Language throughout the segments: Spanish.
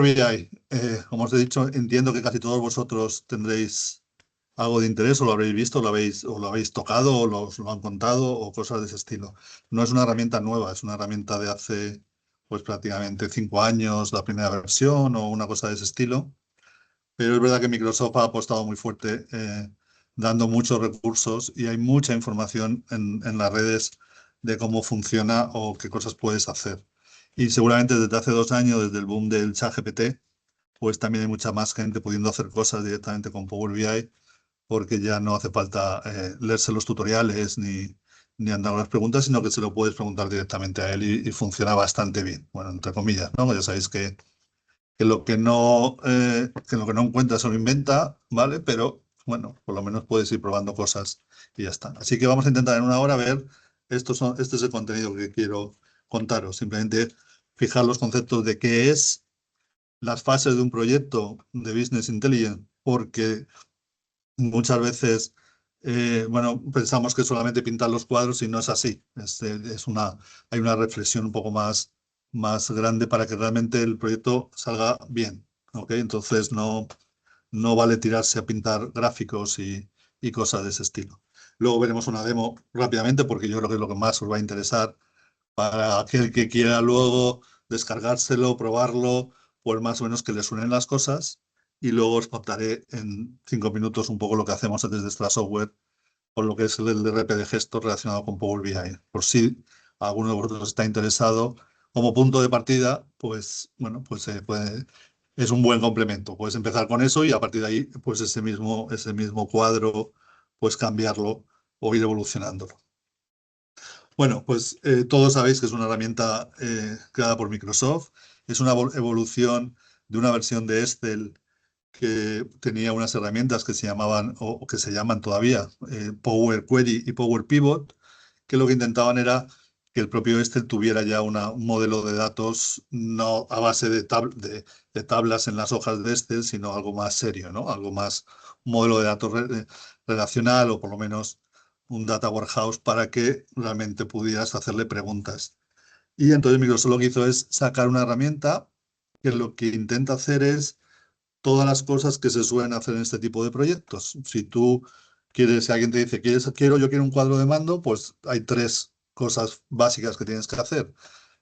BI, como os he dicho, entiendo que casi todos vosotros tendréis algo de interés, o lo habréis visto, o lo habéis tocado, os lo han contado, o cosas de ese estilo. No es una herramienta nueva, es una herramienta de hace pues prácticamente 5 años, la primera versión, o una cosa de ese estilo. Pero es verdad que Microsoft ha apostado muy fuerte, dando muchos recursos, y hay mucha información en las redes de cómo funciona o qué cosas puedes hacer. Y seguramente desde hace 2 años, desde el boom del ChatGPT, pues también hay mucha más gente pudiendo hacer cosas directamente con Power BI, porque ya no hace falta leerse los tutoriales ni andar con las preguntas, sino que se lo puedes preguntar directamente a él y funciona bastante bien. Bueno, entre comillas, ¿no? Ya sabéis que lo que no encuentra se lo inventa, ¿vale? Pero bueno, por lo menos puedes ir probando cosas y ya está. Así que vamos a intentar en una hora ver, este es el contenido que quiero contaros. Simplemente fijar los conceptos de qué es, las fases de un proyecto de Business Intelligence, porque muchas veces, bueno, pensamos que solamente pintar los cuadros, y no es así. Hay una reflexión un poco más grande para que realmente el proyecto salga bien, ¿ok? Entonces no vale tirarse a pintar gráficos y cosas de ese estilo. Luego veremos una demo rápidamente, porque yo creo que es lo que más os va a interesar para aquel que quiera luego descargárselo, probarlo, pues más o menos que le suenen las cosas. Y luego os contaré en 5 minutos un poco lo que hacemos desde Extra Software con lo que es el DRP de gestos relacionado con Power BI. Por si alguno de vosotros está interesado, como punto de partida, pues bueno, pues es un buen complemento. Puedes empezar con eso y a partir de ahí, pues ese mismo cuadro, pues cambiarlo o ir evolucionándolo. Bueno, pues todos sabéis que es una herramienta creada por Microsoft. Es una evolución de una versión de Excel que tenía unas herramientas que se llamaban, o que se llaman todavía, Power Query y Power Pivot, que lo que intentaban era que el propio Excel tuviera ya un modelo de datos no a base de tablas en las hojas de Excel, sino algo más serio, ¿no? Algo más, un modelo de datos relacional, o por lo menos un data warehouse, para que realmente pudieras hacerle preguntas. Y entonces Microsoft lo que hizo es sacar una herramienta que lo que intenta hacer es todas las cosas que se suelen hacer en este tipo de proyectos. Si tú quieres, si alguien te dice, yo quiero un cuadro de mando, pues hay tres cosas básicas que tienes que hacer.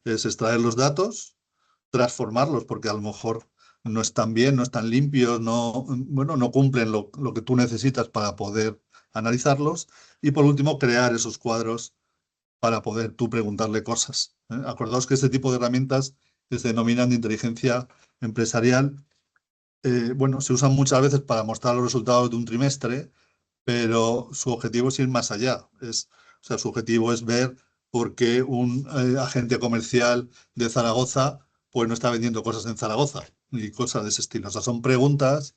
Es extraer los datos, transformarlos, porque a lo mejor no están bien, no están limpios, bueno, no cumplen lo que tú necesitas para poder analizarlos. Y por último, crear esos cuadros para poder tú preguntarle cosas. Acordaos que este tipo de herramientas se denominan de inteligencia empresarial. Bueno, se usan muchas veces para mostrar los resultados de un trimestre, pero su objetivo es ir más allá. O sea, su objetivo es ver por qué un agente comercial de Zaragoza pues no está vendiendo cosas en Zaragoza y cosas de ese estilo. O sea, son preguntas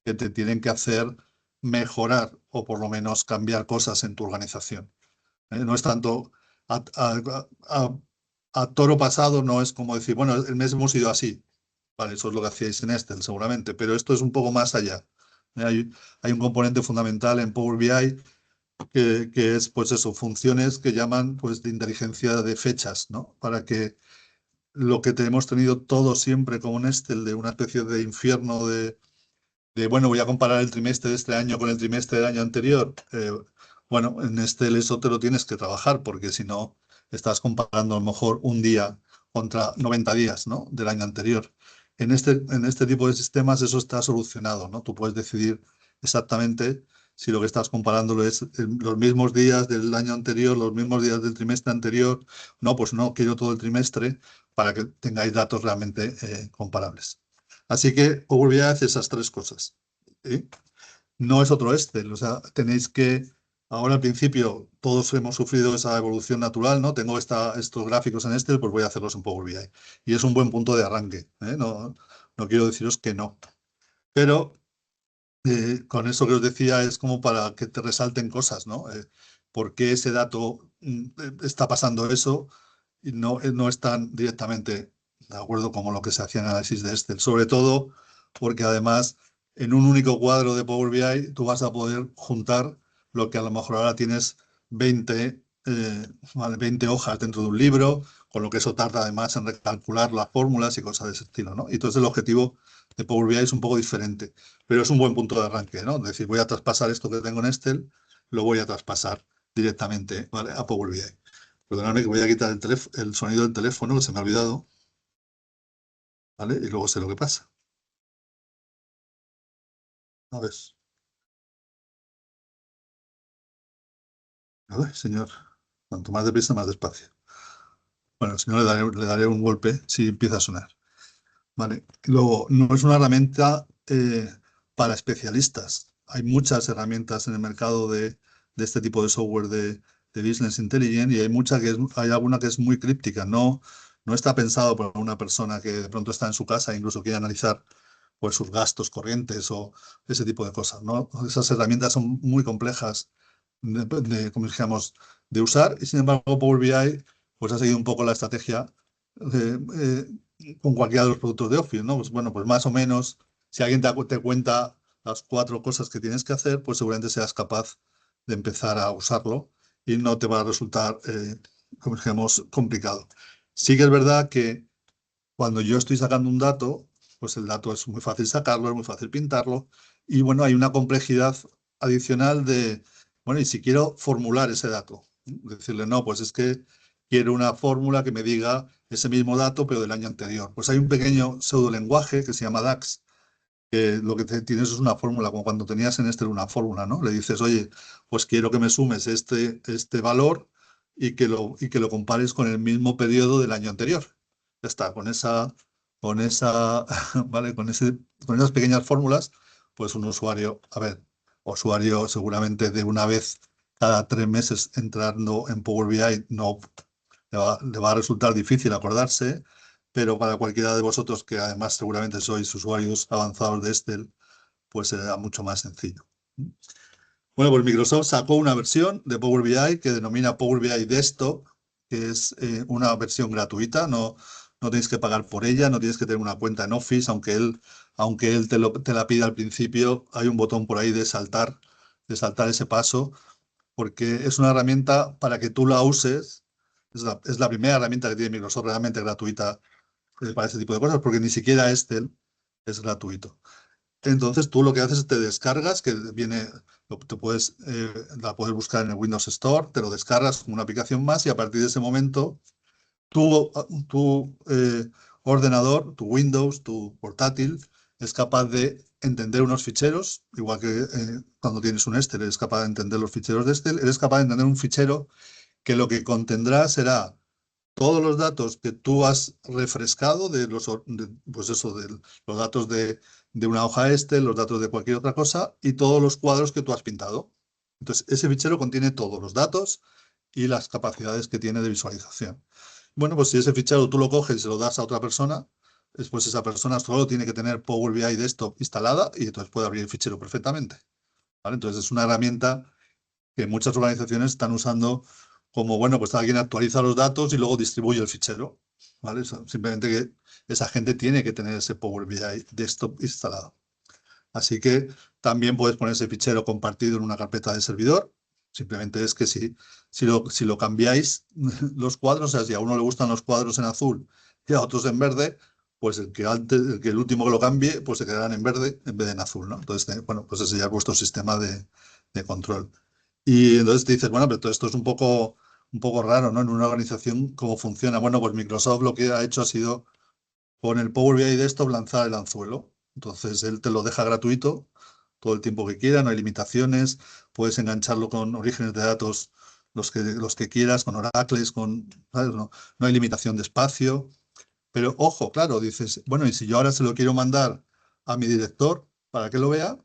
que te tienen que hacer mejorar, o por lo menos cambiar cosas en tu organización. No es tanto a, a- a- a toro pasado, no es como decir, bueno, el mes hemos ido así. Vale, eso es lo que hacíais en Excel seguramente, pero esto es un poco más allá. Hay un componente fundamental en Power BI que es, pues eso, funciones que llaman, pues, de inteligencia de fechas, ¿no? Para que lo que hemos tenido todo siempre como un Excel, de una especie de infierno bueno, voy a comparar el trimestre de este año con el trimestre del año anterior. Bueno, en Excel eso te lo tienes que trabajar, porque si no, estás comparando a lo mejor un día contra 90 días, ¿no? Del año anterior. En este tipo de sistemas eso está solucionado, ¿no? Tú puedes decidir exactamente si lo que estás comparándolo es los mismos días del año anterior, los mismos días del trimestre anterior. No, pues no, quiero todo el trimestre para que tengáis datos realmente comparables. Así que Power BI hace esas tres cosas. ¿Sí? No es otro Excel. O sea, tenéis que, ahora al principio todos hemos sufrido esa evolución natural, ¿no? Tengo estos gráficos en Excel, pues voy a hacerlos en Power BI. Y es un buen punto de arranque, ¿eh? No quiero deciros que no. Pero con eso que os decía, es como para que te resalten cosas, ¿no? ¿Por qué ese dato está pasando eso? Y no están directamente de acuerdo como lo que se hacía en análisis de Excel. Sobre todo porque además en un único cuadro de Power BI tú vas a poder juntar lo que a lo mejor ahora tienes 20 vale, 20 hojas dentro de un libro, con lo que eso tarda además en recalcular las fórmulas y cosas de ese estilo, ¿no? Y entonces el objetivo de Power BI es un poco diferente, pero es un buen punto de arranque, ¿no? Es decir, voy a traspasar esto que tengo en Excel, lo voy a traspasar directamente, ¿vale? A Power BI. Perdóname que voy a quitar el sonido del teléfono, que se me ha olvidado, ¿vale? Y luego sé lo que pasa. A ver, a ver, señor, cuanto más deprisa, más despacio. Bueno, si no, le daré un golpe si empieza a sonar. Vale. Luego, no es una herramienta para especialistas. Hay muchas herramientas en el mercado de este tipo de software de Business Intelligence y hay alguna que es muy críptica. No está pensado para una persona que de pronto está en su casa e incluso quiere analizar pues, sus gastos corrientes o ese tipo de cosas, ¿no? Esas herramientas son muy complejas como dijéramos, de usar y sin embargo Power BI pues ha seguido un poco la estrategia con cualquiera de los productos de Office, ¿no? Pues bueno, pues más o menos, si alguien te cuenta las 4 cosas que tienes que hacer, pues seguramente seas capaz de empezar a usarlo y no te va a resultar, como dijéramos, complicado. Sí que es verdad que cuando yo estoy sacando un dato, pues el dato es muy fácil sacarlo, es muy fácil pintarlo y bueno, hay una complejidad adicional de, bueno, y si quiero formular ese dato, decirle, no, pues es que quiero una fórmula que me diga ese mismo dato, pero del año anterior. Pues hay un pequeño pseudolenguaje que se llama DAX, que lo que tienes es una fórmula, como cuando tenías en Excel una fórmula, ¿no? Le dices, oye, pues quiero que me sumes este valor y que lo compares con el mismo periodo del año anterior. Ya está, con esa, ¿vale? Con esas pequeñas fórmulas, pues un usuario, a ver, usuario seguramente de una vez cada 3 meses entrando en Power BI no le va a resultar difícil acordarse, pero para cualquiera de vosotros que además seguramente sois usuarios avanzados de Excel, pues será mucho más sencillo. Bueno, pues Microsoft sacó una versión de Power BI que denomina Power BI Desktop, que es una versión gratuita, no tienes que pagar por ella, no tienes que tener una cuenta en Office, aunque él te la pida al principio, hay un botón por ahí de saltar ese paso, porque es una herramienta para que tú la uses. Es la primera herramienta que tiene Microsoft realmente gratuita para ese tipo de cosas, porque ni siquiera Excel es gratuito. Entonces tú lo que haces es te descargas, que viene, la puedes buscar en el Windows Store, te lo descargas como una aplicación más y a partir de ese momento tu ordenador, tu Windows, tu portátil, es capaz de entender unos ficheros, igual que cuando tienes un Excel, eres capaz de entender los ficheros de Excel, eres capaz de entender un fichero que lo que contendrá será todos los datos que tú has refrescado pues eso, de los datos de una hoja los datos de cualquier otra cosa y todos los cuadros que tú has pintado. Entonces, ese fichero contiene todos los datos y las capacidades que tiene de visualización. Bueno, pues si ese fichero tú lo coges y se lo das a otra persona, después esa persona solo tiene que tener Power BI Desktop instalada y entonces puede abrir el fichero perfectamente. ¿Vale? Entonces, es una herramienta que muchas organizaciones están usando como, bueno, pues alguien actualiza los datos y luego distribuye el fichero, ¿vale? Simplemente que esa gente tiene que tener ese Power BI Desktop instalado. Así que también puedes poner ese fichero compartido en una carpeta de servidor. Simplemente es que si lo cambiáis los cuadros, o sea, si a uno le gustan los cuadros en azul y a otros en verde, pues el último que lo cambie, pues se quedarán en verde en vez de en azul, ¿no? Entonces, bueno, pues ese ya es vuestro sistema de control. Y entonces te dices, bueno, pero todo esto es un poco raro, ¿no? En una organización, ¿cómo funciona? Bueno, pues Microsoft lo que ha hecho ha sido, con el Power BI de esto, lanzar el anzuelo. Entonces, él te lo deja gratuito todo el tiempo que quiera, no hay limitaciones, puedes engancharlo con orígenes de datos los que quieras, con oracles, ¿sabes? No hay limitación de espacio. Pero ojo, claro, dices, bueno, y si yo ahora se lo quiero mandar a mi director para que lo vea,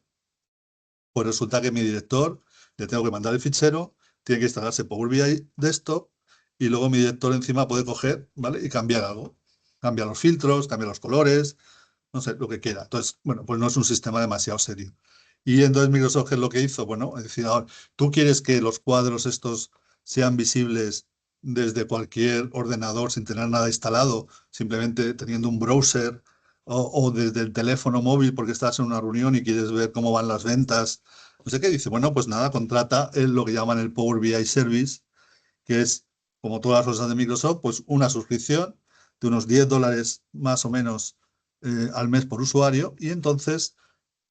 pues resulta que mi director le tengo que mandar el fichero, tiene que instalarse Power BI Desktop y luego mi director encima puede coger, ¿vale? Y cambiar algo. Cambia los filtros, cambia los colores, no sé, lo que quiera. Entonces, bueno, pues no es un sistema demasiado serio. Y entonces Microsoft, ¿qué es lo que hizo? Bueno, es decir, ahora, tú quieres que los cuadros estos sean visibles desde cualquier ordenador sin tener nada instalado, simplemente teniendo un browser o desde el teléfono móvil porque estás en una reunión y quieres ver cómo van las ventas. No sé qué dice. Bueno, pues nada, contrata lo que llaman el Power BI Service que es, como todas las cosas de Microsoft, pues una suscripción de unos $10 más o menos al mes por usuario, y entonces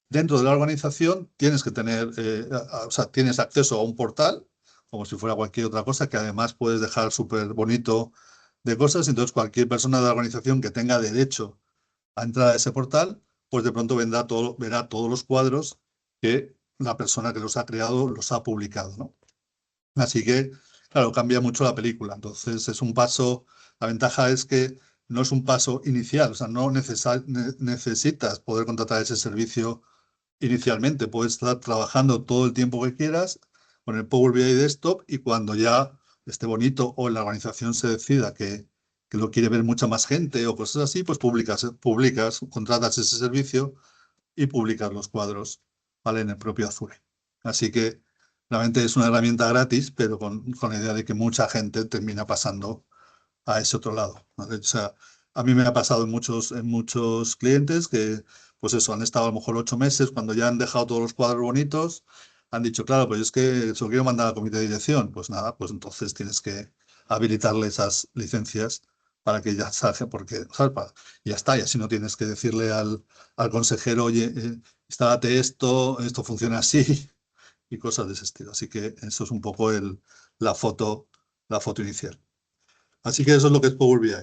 dentro de la organización tienes que tener, o sea, tienes acceso a un portal, como si fuera cualquier otra cosa, que además puedes dejar súper bonito de cosas. Entonces, cualquier persona de la organización que tenga derecho a entrar a ese portal, pues de pronto verá todos los cuadros que la persona que los ha creado los ha publicado, ¿no? Así que, claro, cambia mucho la película. Entonces, es un paso, la ventaja es que no es un paso inicial, o sea, no necesitas poder contratar ese servicio inicialmente. Puedes estar trabajando todo el tiempo que quieras con el Power BI Desktop, y cuando ya esté bonito o la organización se decida que lo quiere ver mucha más gente o cosas así, pues contratas ese servicio y publicas los cuadros, ¿vale? En el propio Azure. Así que realmente es una herramienta gratis, pero con la idea de que mucha gente termina pasando a ese otro lado, ¿vale? O sea, a mí me ha pasado en muchos clientes que, pues eso, han estado a lo mejor 8 meses, cuando ya han dejado todos los cuadros bonitos, han dicho, claro, pues es que se lo quiero mandar al comité de dirección. Pues nada, pues entonces tienes que habilitarle esas licencias para que ya salga, porque, ¿sabes? Y ya está, y así no tienes que decirle al consejero, oye, instálate esto funciona así, y cosas de ese estilo. Así que eso es un poco la foto, la foto inicial. Así que eso es lo que es Power BI.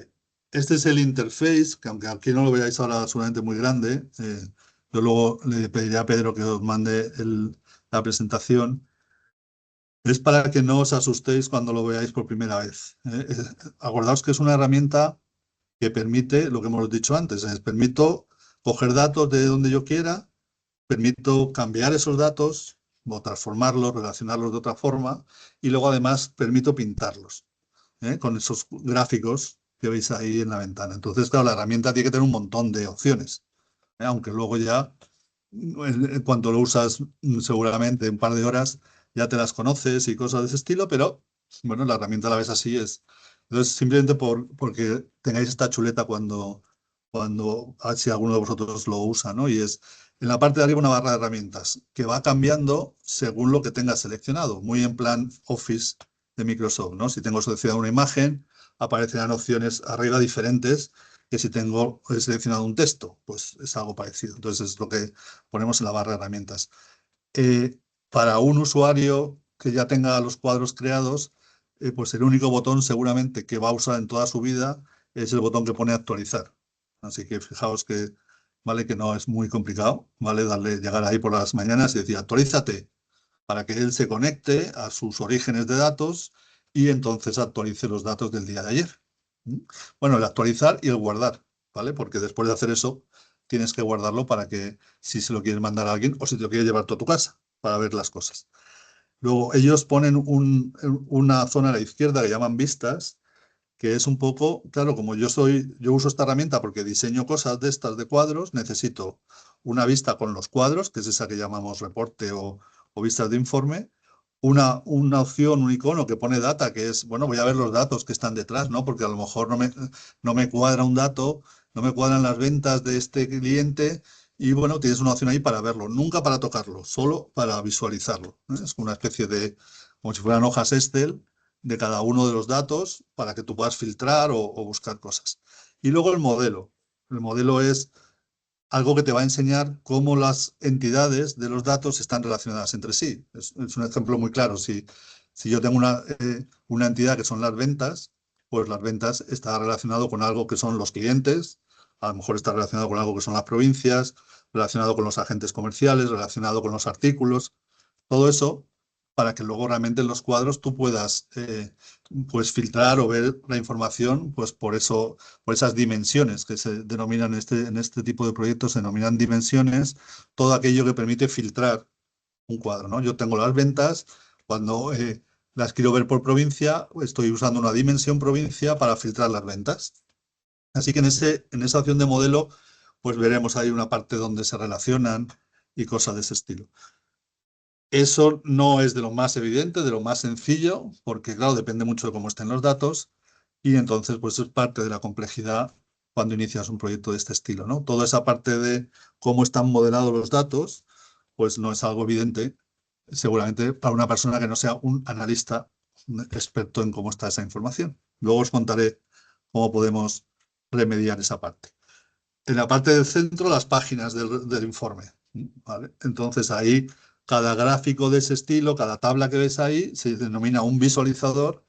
Este es el interface, que aunque aquí no lo veáis ahora seguramente muy grande, yo luego le pediré a Pedro que os mande la presentación. Es para que no os asustéis cuando lo veáis por primera vez. Acordaos que es una herramienta que permite, lo que hemos dicho antes, permito coger datos de donde yo quiera, permito cambiar esos datos o transformarlos, relacionarlos de otra forma, y luego además permito pintarlos, con esos gráficos que veis ahí en la ventana. Entonces, claro, la herramienta tiene que tener un montón de opciones, aunque luego ya, en cuanto lo usas, seguramente un par de horas ya te las conoces y cosas de ese estilo, pero bueno, la herramienta la ves así es. Entonces, simplemente porque tengáis esta chuleta a ver si alguno de vosotros lo usa, ¿no? Y es en la parte de arriba una barra de herramientas que va cambiando según lo que tengas seleccionado, muy en plan Office de Microsoft, ¿no? Si tengo seleccionada una imagen, aparecerán opciones arriba diferentes que si tengo seleccionado un texto, pues es algo parecido. Entonces es lo que ponemos en la barra de herramientas. Eh, para un usuario que ya tenga los cuadros creados, pues el único botón seguramente que va a usar en toda su vida es el botón que pone actualizar. Así que fijaos que, ¿vale? Que no es muy complicado, ¿vale? Llegar ahí por las mañanas y decir actualízate, para que él se conecte a sus orígenes de datos y entonces actualice los datos del día de ayer. ¿Mm? Bueno, el actualizar y el guardar, ¿vale? Porque después de hacer eso, tienes que guardarlo para que, si se lo quieres mandar a alguien o si te lo quieres llevar tú a tu casa para ver las cosas. Luego, ellos ponen una zona a la izquierda que llaman vistas, que es un poco, claro, como yo uso esta herramienta porque diseño cosas de estas de cuadros, necesito una vista con los cuadros, que es esa que llamamos reporte o vistas de informe, una opción, un icono que pone data, que es, bueno, voy a ver los datos que están detrás, ¿no? Porque a lo mejor no me cuadra un dato, no me cuadran las ventas de este cliente, y bueno, tienes una opción ahí para verlo, nunca para tocarlo, solo para visualizarlo, ¿eh? Es una especie de, como si fueran hojas Excel de cada uno de los datos para que tú puedas filtrar o buscar cosas. Y luego el modelo. El modelo es algo que te va a enseñar cómo las entidades de los datos están relacionadas entre sí. Es un ejemplo muy claro. Si yo tengo una entidad que son las ventas, pues las ventas está relacionado con algo que son los clientes, a lo mejor está relacionado con algo que son las provincias, relacionado con los agentes comerciales, relacionado con los artículos. Todo eso para que luego realmente en los cuadros tú puedas, pues filtrar o ver la información, pues por esas dimensiones que se denominan en este tipo de proyectos, se denominan dimensiones, todo aquello que permite filtrar un cuadro, ¿no? Yo tengo las ventas, cuando las quiero ver por provincia, estoy usando una dimensión provincia para filtrar las ventas. Así que en esa opción de modelo, pues veremos ahí una parte donde se relacionan y cosas de ese estilo. Eso no es de lo más evidente, de lo más sencillo, porque claro, depende mucho de cómo estén los datos, y entonces pues es parte de la complejidad cuando inicias un proyecto de este estilo, ¿no? Toda esa parte de cómo están modelados los datos, pues no es algo evidente, seguramente para una persona que no sea un analista experto en cómo está esa información. Luego os contaré cómo podemos remediar esa parte. En la parte del centro, las páginas del informe, ¿vale? Entonces ahí cada gráfico de ese estilo, cada tabla que ves ahí, se denomina un visualizador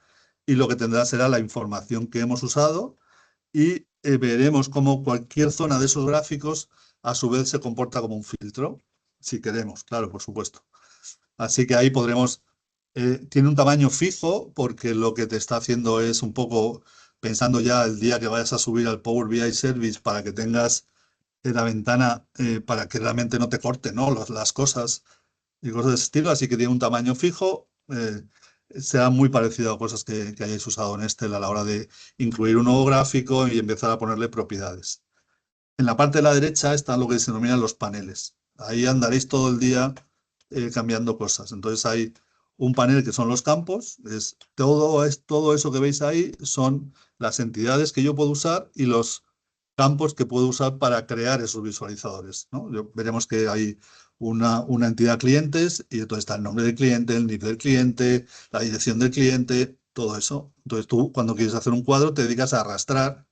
y lo que tendrá será la información que hemos usado y veremos cómo cualquier zona de esos gráficos a su vez se comporta como un filtro, si queremos, claro, por supuesto. Así que ahí podremos, tiene un tamaño fijo porque lo que te está haciendo es un poco pensando ya el día que vayas a subir al Power BI Service para que tengas la ventana para que realmente no te corte, ¿no? Las cosas y cosas de ese estilo, así que tiene un tamaño fijo. Será muy parecido a cosas que hayáis usado en Excel a la hora de incluir un nuevo gráfico y empezar a ponerle propiedades. En la parte de la derecha están lo que se denominan los paneles. Ahí andaréis todo el día cambiando cosas. Entonces hay un panel que son los campos, todo eso que veis ahí son las entidades que yo puedo usar y los campos que puedo usar para crear esos visualizadores, ¿no? Veremos que hay una entidad clientes y entonces está el nombre del cliente, el nick del cliente, la dirección del cliente, todo eso. Entonces tú cuando quieres hacer un cuadro te dedicas a arrastrar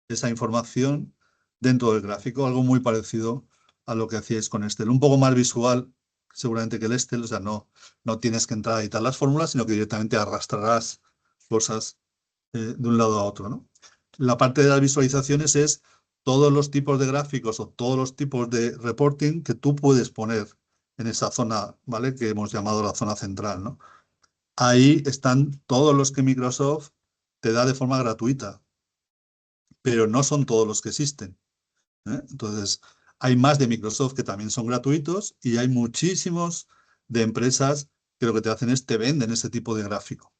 esa información dentro del gráfico, algo muy parecido a lo que hacíais con Excel. Un poco más visual seguramente que el Excel, o sea, no tienes que entrar a editar las fórmulas, sino que directamente arrastrarás cosas de un lado a otro, ¿no? La parte de las visualizaciones es todos los tipos de gráficos o todos los tipos de reporting que tú puedes poner en esa zona, ¿vale? Que hemos llamado la zona central, ¿no? Ahí están todos los que Microsoft te da de forma gratuita, pero no son todos los que existen, ¿eh? Entonces, hay más de Microsoft que también son gratuitos y hay muchísimos de empresas que lo que te hacen es te venden ese tipo de gráfico.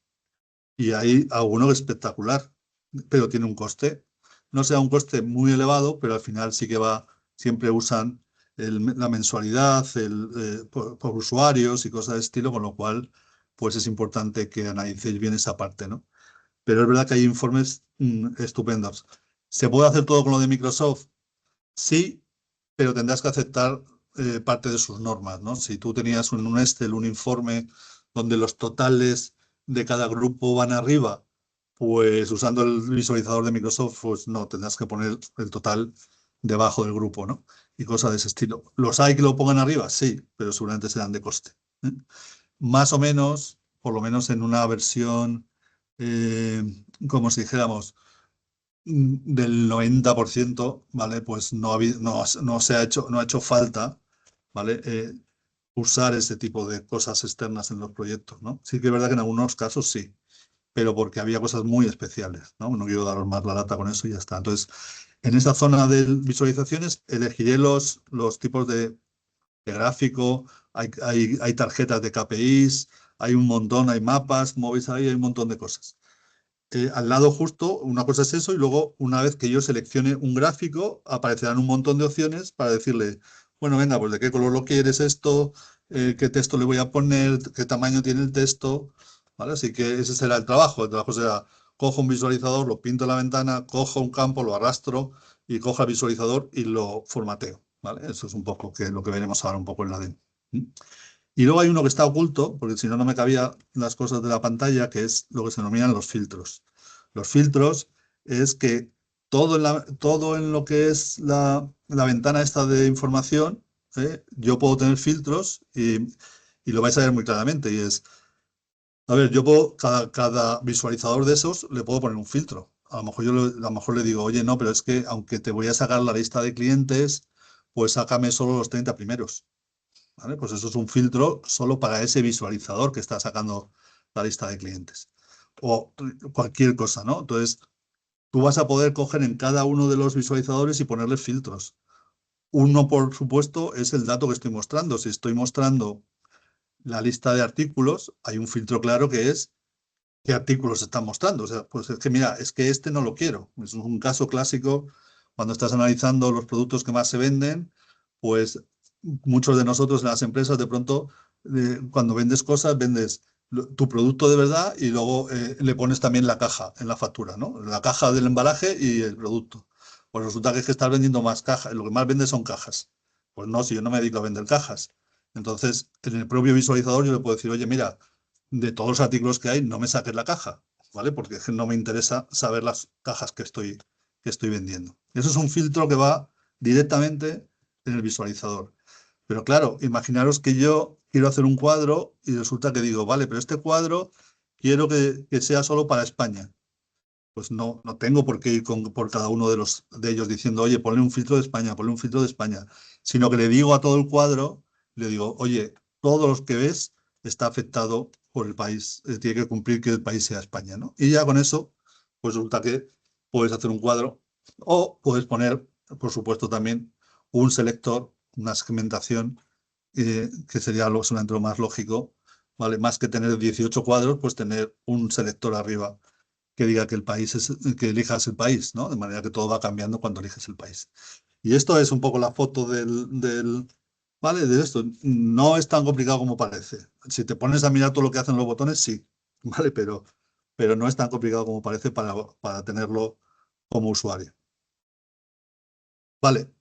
Y hay alguno espectacular, pero tiene un coste. No sea un coste muy elevado, pero al final sí que siempre usan la mensualidad por usuarios y cosas de estilo, con lo cual pues es importante que analicéis bien esa parte, ¿no? Pero es verdad que hay informes estupendos. ¿Se puede hacer todo con lo de Microsoft? Sí, pero tendrás que aceptar parte de sus normas, ¿no? Si tú tenías en un Excel un informe donde los totales de cada grupo van arriba, pues usando el visualizador de Microsoft, pues no, tendrás que poner el total debajo del grupo, ¿no? Y cosas de ese estilo. ¿Los hay que lo pongan arriba? Sí, pero seguramente serán de coste, ¿eh? Más o menos, por lo menos en una versión, eh, como si dijéramos, del 90%, ¿vale? Pues no se ha hecho, no ha hecho falta, ¿vale? Usar ese tipo de cosas externas en los proyectos, ¿no? Sí que es verdad que en algunos casos sí, pero porque había cosas muy especiales, ¿no? No quiero daros más la lata con eso y ya está. Entonces, en esa zona de visualizaciones elegiré los tipos de gráfico, hay tarjetas de KPIs, hay un montón, hay mapas, como veis ahí, hay un montón de cosas. Al lado justo, una cosa es eso, y luego una vez que yo seleccione un gráfico, aparecerán un montón de opciones para decirle, bueno, venga, pues de qué color lo quieres esto, qué texto le voy a poner, qué tamaño tiene el texto, ¿vale? Así que ese será el trabajo. El trabajo será, cojo un visualizador, lo pinto en la ventana, cojo un campo, lo arrastro y cojo el visualizador y lo formateo, ¿vale? Eso es un poco lo que veremos ahora un poco en la demo. ¿Mm? Y luego hay uno que está oculto, porque si no, no me cabía las cosas de la pantalla, que es lo que se denominan los filtros. Los filtros es que todo en lo que es la ventana esta de información, yo puedo tener filtros y lo vais a ver muy claramente. Y es, a ver, yo puedo, cada visualizador de esos le puedo poner un filtro. A lo mejor a lo mejor le digo, oye, no, pero es que aunque te voy a sacar la lista de clientes, pues sácame solo los 30 primeros. ¿Vale? Pues eso es un filtro solo para ese visualizador que está sacando la lista de clientes. O cualquier cosa, ¿no? Entonces, tú vas a poder coger en cada uno de los visualizadores y ponerle filtros. Uno, por supuesto, es el dato que estoy mostrando. Si estoy mostrando la lista de artículos, hay un filtro claro que es qué artículos se están mostrando. O sea, pues es que mira, es que este no lo quiero. Es un caso clásico cuando estás analizando los productos que más se venden, pues muchos de nosotros en las empresas de pronto, cuando vendes cosas, vendes tu producto de verdad y luego le pones también la caja en la factura, ¿no? La caja del embalaje y el producto. Pues resulta que es que estás vendiendo más cajas, lo que más vendes son cajas. Pues no, si yo no me dedico a vender cajas. Entonces, en el propio visualizador yo le puedo decir, oye, mira, de todos los artículos que hay, no me saques la caja, ¿vale? Porque es que no me interesa saber las cajas que estoy vendiendo. Eso es un filtro que va directamente en el visualizador. Pero claro, imaginaros que yo quiero hacer un cuadro y resulta que digo, vale, pero este cuadro quiero que sea solo para España. Pues no tengo por qué ir por cada uno de ellos diciendo, oye, ponle un filtro de España, ponle un filtro de España, sino que le digo a todo el cuadro, le digo, oye, todos los que ves está afectado por el país, tiene que cumplir que el país sea España, ¿no? Y ya con eso, pues resulta que puedes hacer un cuadro o puedes poner, por supuesto, también un selector, una segmentación, que sería seguramente lo más lógico, ¿vale? Más que tener 18 cuadros, pues tener un selector arriba que diga que el país es, que elijas el país, ¿no? De manera que todo va cambiando cuando eliges el país. Y esto es un poco la foto ¿vale? De esto. No es tan complicado como parece. Si te pones a mirar todo lo que hacen los botones, sí, ¿vale? Pero no es tan complicado como parece para tenerlo como usuario. Vale.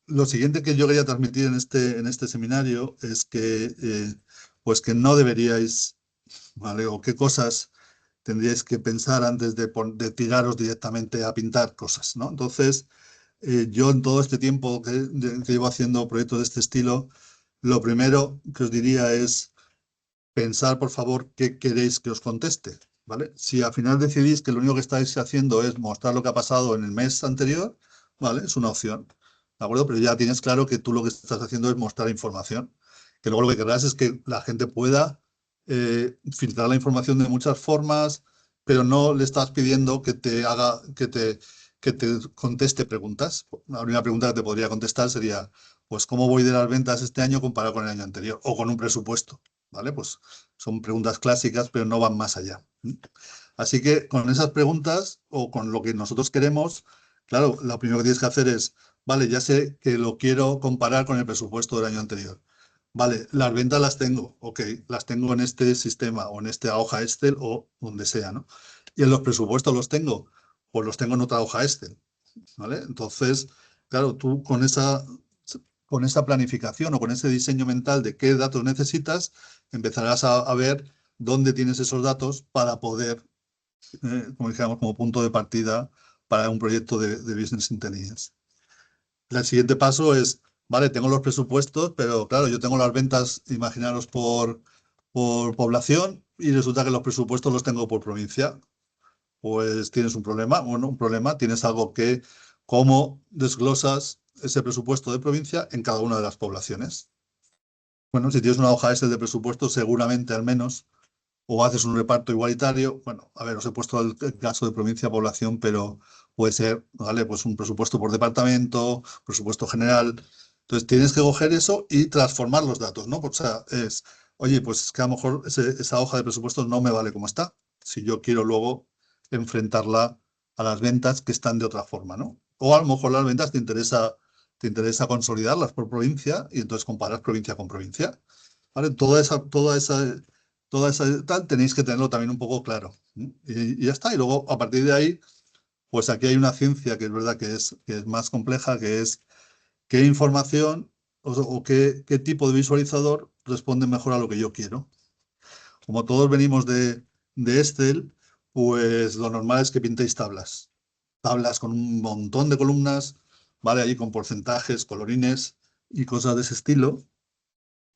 Lo siguiente que yo quería transmitir en este seminario es que, pues que no deberíais, ¿vale? O qué cosas tendríais que pensar antes de tiraros directamente a pintar cosas, ¿no? Entonces, yo en todo este tiempo que llevo haciendo proyectos de este estilo, lo primero que os diría es pensar, por favor, qué queréis que os conteste, ¿vale? Si al final decidís que lo único que estáis haciendo es mostrar lo que ha pasado en el mes anterior, ¿vale? Es una opción, ¿de acuerdo? Pero ya tienes claro que tú lo que estás haciendo es mostrar información, que luego lo que querrás es que la gente pueda filtrar la información de muchas formas, pero no le estás pidiendo que te haga, que te conteste preguntas. La primera pregunta que te podría contestar sería, pues, ¿cómo voy de las ventas este año comparado con el año anterior? O con un presupuesto, ¿vale? Pues son preguntas clásicas, pero no van más allá. Así que con esas preguntas o con lo que nosotros queremos, claro, lo primero que tienes que hacer es, vale, ya sé que lo quiero comparar con el presupuesto del año anterior. Vale, las ventas las tengo, ok, las tengo en este sistema o en esta hoja Excel o donde sea, ¿no? Y en los presupuestos los tengo, pues los tengo en otra hoja Excel, ¿vale? Entonces, claro, tú con esa planificación o con ese diseño mental de qué datos necesitas, empezarás a ver dónde tienes esos datos para poder, como dijéramos, como punto de partida para un proyecto de Business Intelligence. El siguiente paso es, vale, tengo los presupuestos, pero claro, yo tengo las ventas, imaginaros, por población y resulta que los presupuestos los tengo por provincia. Pues tienes un problema, bueno, un problema, tienes algo que, ¿cómo desglosas ese presupuesto de provincia en cada una de las poblaciones? Bueno, si tienes una hoja Excel de presupuesto, seguramente al menos, o haces un reparto igualitario. Bueno, a ver, os he puesto el caso de provincia-población, pero puede ser, ¿vale? Pues un presupuesto por departamento, presupuesto general. Entonces tienes que coger eso y transformar los datos, ¿no? O sea, oye, pues es que a lo mejor esa hoja de presupuestos no me vale como está. Si yo quiero luego enfrentarla a las ventas que están de otra forma, ¿no? O a lo mejor las ventas te interesa consolidarlas por provincia y entonces comparas provincia con provincia. ¿Vale? Toda esa tal, tenéis que tenerlo también un poco claro. Y ya está. Y luego, a partir de ahí, pues aquí hay una ciencia que es verdad que es más compleja, que es qué información o qué tipo de visualizador responde mejor a lo que yo quiero. Como todos venimos de Excel, pues lo normal es que pintéis tablas. Tablas con un montón de columnas, ¿vale? Ahí con porcentajes, colorines y cosas de ese estilo.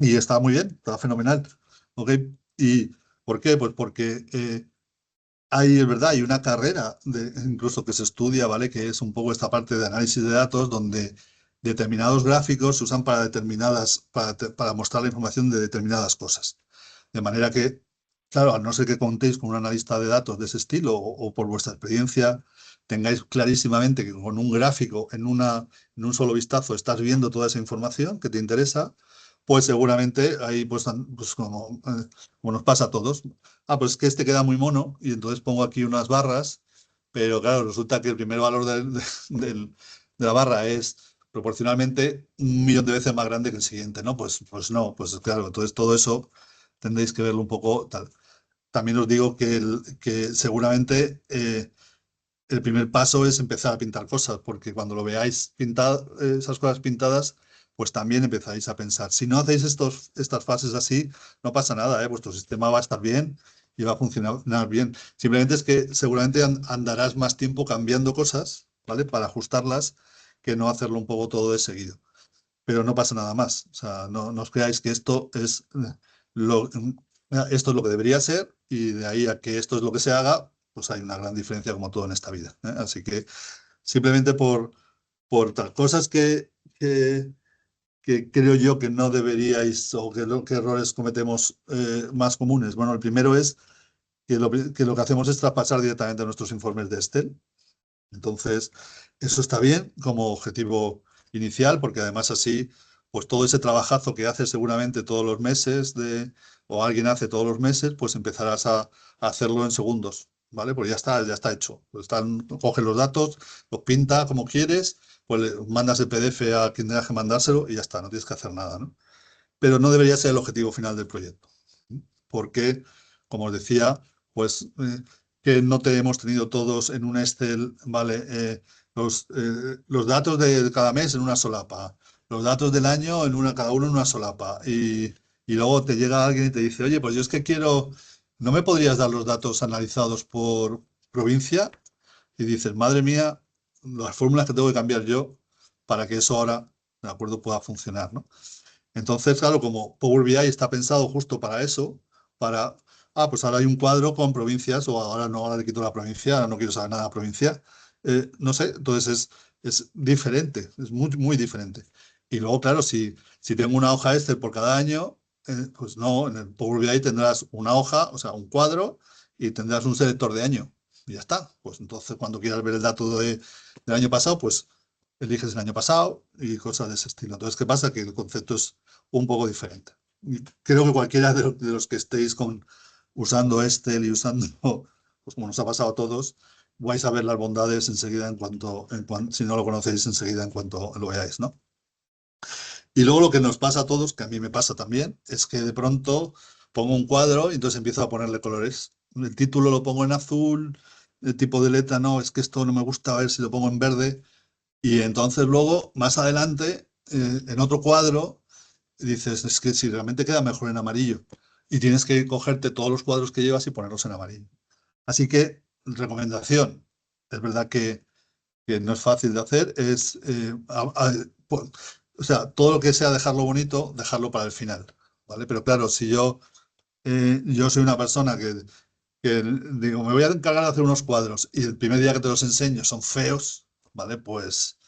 Y está muy bien, está fenomenal. ¿Ok? ¿Y por qué? Pues porque hay, es verdad, hay una carrera incluso que se estudia, ¿vale? Que es un poco esta parte de análisis de datos donde determinados gráficos se usan para para mostrar la información de determinadas cosas. De manera que, claro, a no ser que contéis con un analista de datos de ese estilo o por vuestra experiencia, tengáis clarísimamente que con un gráfico en un solo vistazo estás viendo toda esa información que te interesa, pues seguramente ahí, pues como nos pasa a todos, pues que este queda muy mono y entonces pongo aquí unas barras, pero claro, resulta que el primer valor de la barra es proporcionalmente 1 millón de veces más grande que el siguiente, ¿no? Pues no, pues claro, entonces todo eso tendréis que verlo un poco tal. También os digo que seguramente el primer paso es empezar a pintar cosas, porque cuando lo veáis pintar esas cosas pintadas, pues también empezáis a pensar. Si no hacéis estas fases así, no pasa nada, ¿eh? Vuestro sistema va a estar bien y va a funcionar bien. Simplemente es que seguramente andarás más tiempo cambiando cosas, ¿vale? Para ajustarlas, que no hacerlo un poco todo de seguido. Pero no pasa nada más. O sea, no os creáis que lo, esto es lo que debería ser, y de ahí a que esto es lo que se haga, pues hay una gran diferencia como todo en esta vida, ¿eh? Así que simplemente por tal cosas que creo yo que no deberíais, o que errores cometemos más comunes. Bueno, el primero es que lo que hacemos es traspasar directamente nuestros informes de Excel. Entonces, eso está bien como objetivo inicial, porque además así, pues todo ese trabajazo que haces seguramente todos los meses, o alguien hace todos los meses, pues empezarás a hacerlo en segundos, ¿vale? Pues ya está hecho. Pues coges los datos, los pinta como quieres, pues le mandas el PDF a quien tengas que mandárselo y ya está, no tienes que hacer nada, ¿no? Pero no debería ser el objetivo final del proyecto, porque, como os decía, pues que no te hemos tenido todos en un Excel, ¿vale? Los datos de cada mes en una solapa, los datos del año cada uno en una solapa, y luego te llega alguien y te dice, oye, pues yo es que quiero, ¿no me podrías dar los datos analizados por provincia? Y dices, madre mía, las fórmulas que tengo que cambiar yo para que eso ahora, de acuerdo, pueda funcionar, ¿no? Entonces, claro, como Power BI está pensado justo para eso, para, pues ahora hay un cuadro con provincias, o ahora no, ahora le quito la provincia, ahora no quiero saber nada de provincia, no sé, entonces es diferente, es muy, muy diferente. Y luego, claro, si tengo una hoja Excel por cada año, pues no, en el Power BI tendrás una hoja, o sea, un cuadro, y tendrás un selector de año, y ya está. Pues entonces, cuando quieras ver el dato del año pasado, pues eliges el año pasado y cosas de ese estilo. Entonces, ¿qué pasa? Que el concepto es un poco diferente. Y creo que cualquiera de los que estéis usando Excel y usando, pues como nos ha pasado a todos, vais a ver las bondades enseguida si no lo conocéis enseguida en cuanto lo veáis, ¿no? Y luego lo que nos pasa a todos, que a mí me pasa también, es que de pronto pongo un cuadro y entonces empiezo a ponerle colores. El título lo pongo en azul, el tipo de letra no, es que esto no me gusta, a ver si lo pongo en verde. Y entonces luego, más adelante, en otro cuadro, dices, es que si realmente queda mejor en amarillo. Y tienes que cogerte todos los cuadros que llevas y ponerlos en amarillo. Así que, recomendación, es verdad que no es fácil de hacer, o sea, todo lo que sea dejarlo bonito, dejarlo para el final, ¿vale? Pero claro, si yo soy una persona que digo, me voy a encargar de hacer unos cuadros y el primer día que te los enseño son feos, ¿vale? Pues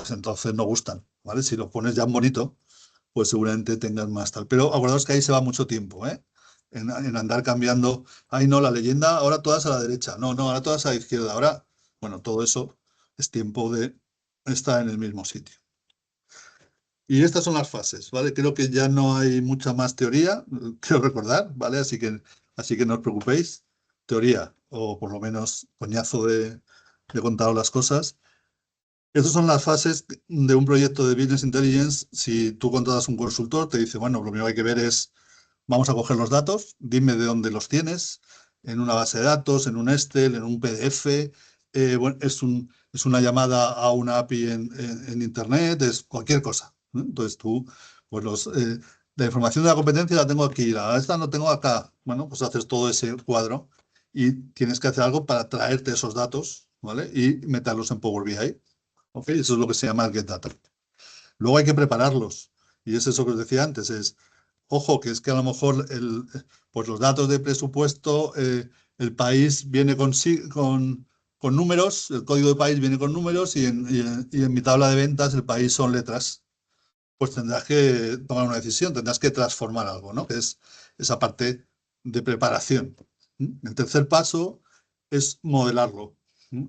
entonces no gustan, ¿vale? Si lo pones ya en bonito, pues seguramente tengas más tal. Pero acordaos que ahí se va mucho tiempo, ¿eh? En andar cambiando. Ay, no, la leyenda, ahora todas a la derecha. No, no, ahora todas a la izquierda. Ahora, bueno, todo eso es tiempo de estar en el mismo sitio. Y estas son las fases, ¿vale? Creo que ya no hay mucha más teoría, quiero recordar, ¿vale? Así que no os preocupéis. Teoría, o por lo menos coñazo de contaros las cosas. Estas son las fases de un proyecto de Business Intelligence. Si tú contratas un consultor, te dice, bueno, lo primero que hay que ver es, vamos a coger los datos, dime de dónde los tienes, en una base de datos, en un Excel, en un PDF, bueno, es una llamada a una API en Internet, es cualquier cosa, ¿no? Entonces tú, pues la información de la competencia la tengo aquí, esta no tengo acá. Bueno, pues haces todo ese cuadro y tienes que hacer algo para traerte esos datos, ¿vale? Y meterlos en Power BI. ¿Ok? Eso es lo que se llama el Get Data. Luego hay que prepararlos. Y es eso que os decía antes, ojo, que es que a lo mejor pues los datos de presupuesto, el país viene con números, el código de país viene con números, y en mi tabla de ventas el país son letras. Pues tendrás que tomar una decisión, tendrás que transformar algo, ¿no? Que es esa parte de preparación. El tercer paso es modelarlo.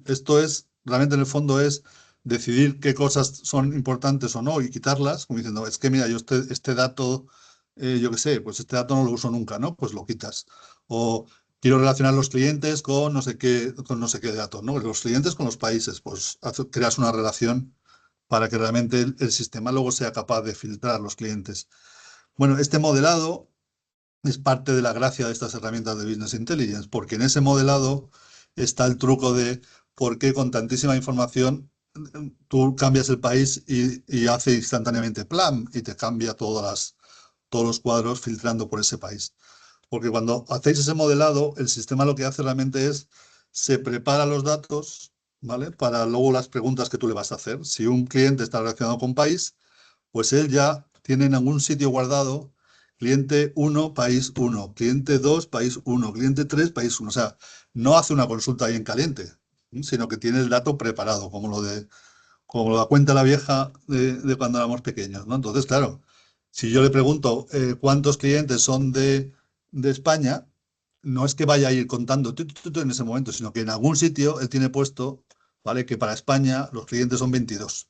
Esto realmente en el fondo es decidir qué cosas son importantes o no y quitarlas, como diciendo, es que mira, yo este dato, yo qué sé, pues este dato no lo uso nunca, ¿no? Pues lo quitas. O quiero relacionar los clientes con no sé qué dato, ¿no? Los clientes con los países, pues creas una relación para que realmente el sistema luego sea capaz de filtrar los clientes. Bueno, este modelado es parte de la gracia de estas herramientas de Business Intelligence, porque en ese modelado está el truco de por qué con tantísima información tú cambias el país y hace instantáneamente plan y te cambia todos los cuadros filtrando por ese país. Porque cuando hacéis ese modelado, el sistema lo que hace realmente es, se prepara los datos, ¿vale? Para luego las preguntas que tú le vas a hacer. Si un cliente está relacionado con país, pues él ya tiene en algún sitio guardado cliente 1, país 1, cliente 2, país 1, cliente 3, país 1. O sea, no hace una consulta ahí en caliente, sino que tiene el dato preparado, como la cuenta la vieja de cuando éramos pequeños, ¿no? Entonces, claro, si yo le pregunto cuántos clientes son de España, no es que vaya a ir contando en ese momento, sino que en algún sitio él tiene puesto, ¿vale? Que para España los clientes son 22.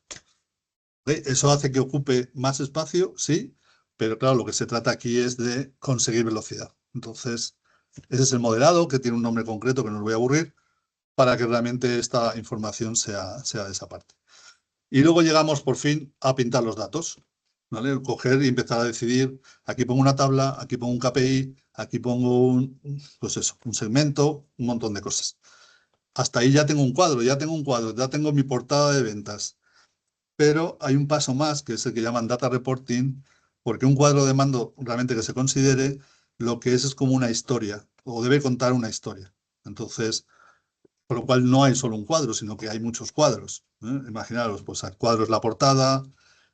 ¿Ok? Eso hace que ocupe más espacio, sí, pero claro, lo que se trata aquí es de conseguir velocidad. Entonces, ese es el modelado, que tiene un nombre concreto que no os voy a aburrir, para que realmente esta información sea de esa parte. Y luego llegamos por fin a pintar los datos, ¿vale? El coger y empezar a decidir, aquí pongo una tabla, aquí pongo un KPI, aquí pongo pues eso, un segmento, un montón de cosas. Hasta ahí ya tengo un cuadro, ya tengo mi portada de ventas. Pero hay un paso más, que es el que llaman data reporting, porque un cuadro de mando realmente que se considere, lo que es como una historia, o debe contar una historia. Entonces, por lo cual no hay solo un cuadro, sino que hay muchos cuadros, ¿eh? Imaginaros, pues el cuadro es la portada,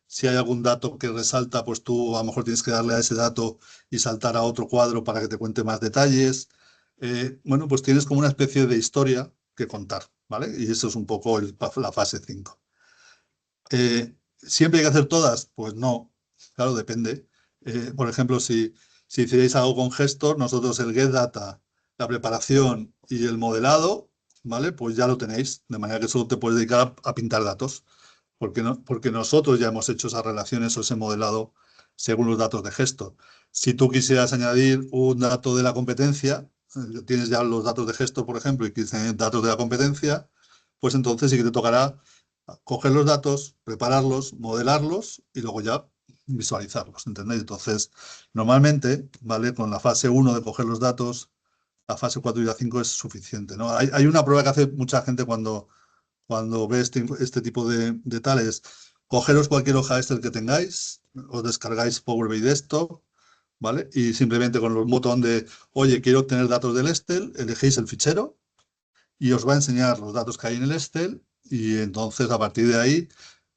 si hay algún dato que resalta, pues tú a lo mejor tienes que darle a ese dato y saltar a otro cuadro para que te cuente más detalles. Bueno, pues tienes como una especie de historia que contar, ¿vale? Y eso es un poco la fase 5. ¿Siempre hay que hacer todas? Pues no, claro, depende. Por ejemplo, si hicierais algo con Gestor, nosotros el get data, la preparación y el modelado, ¿vale? Pues ya lo tenéis, de manera que solo te puedes dedicar a pintar datos, porque, no, porque nosotros ya hemos hecho esas relaciones o ese modelado según los datos de Gestor. Si tú quisieras añadir un dato de la competencia, tienes ya los datos de Gestor, por ejemplo, y quieres añadir datos de la competencia, pues entonces sí que te tocará coger los datos, prepararlos, modelarlos y luego ya visualizarlos, ¿entendéis? Entonces, normalmente, ¿vale? Con la fase 1 de coger los datos, la fase 4 y la 5 es suficiente, ¿no? Hay una prueba que hace mucha gente cuando ve este tipo de tales. Cogeros cualquier hoja Excel que tengáis, os descargáis Power BI Desktop, ¿vale? Y simplemente con el botón de, oye, quiero obtener datos del Excel, elegéis el fichero y os va a enseñar los datos que hay en el Excel y entonces a partir de ahí,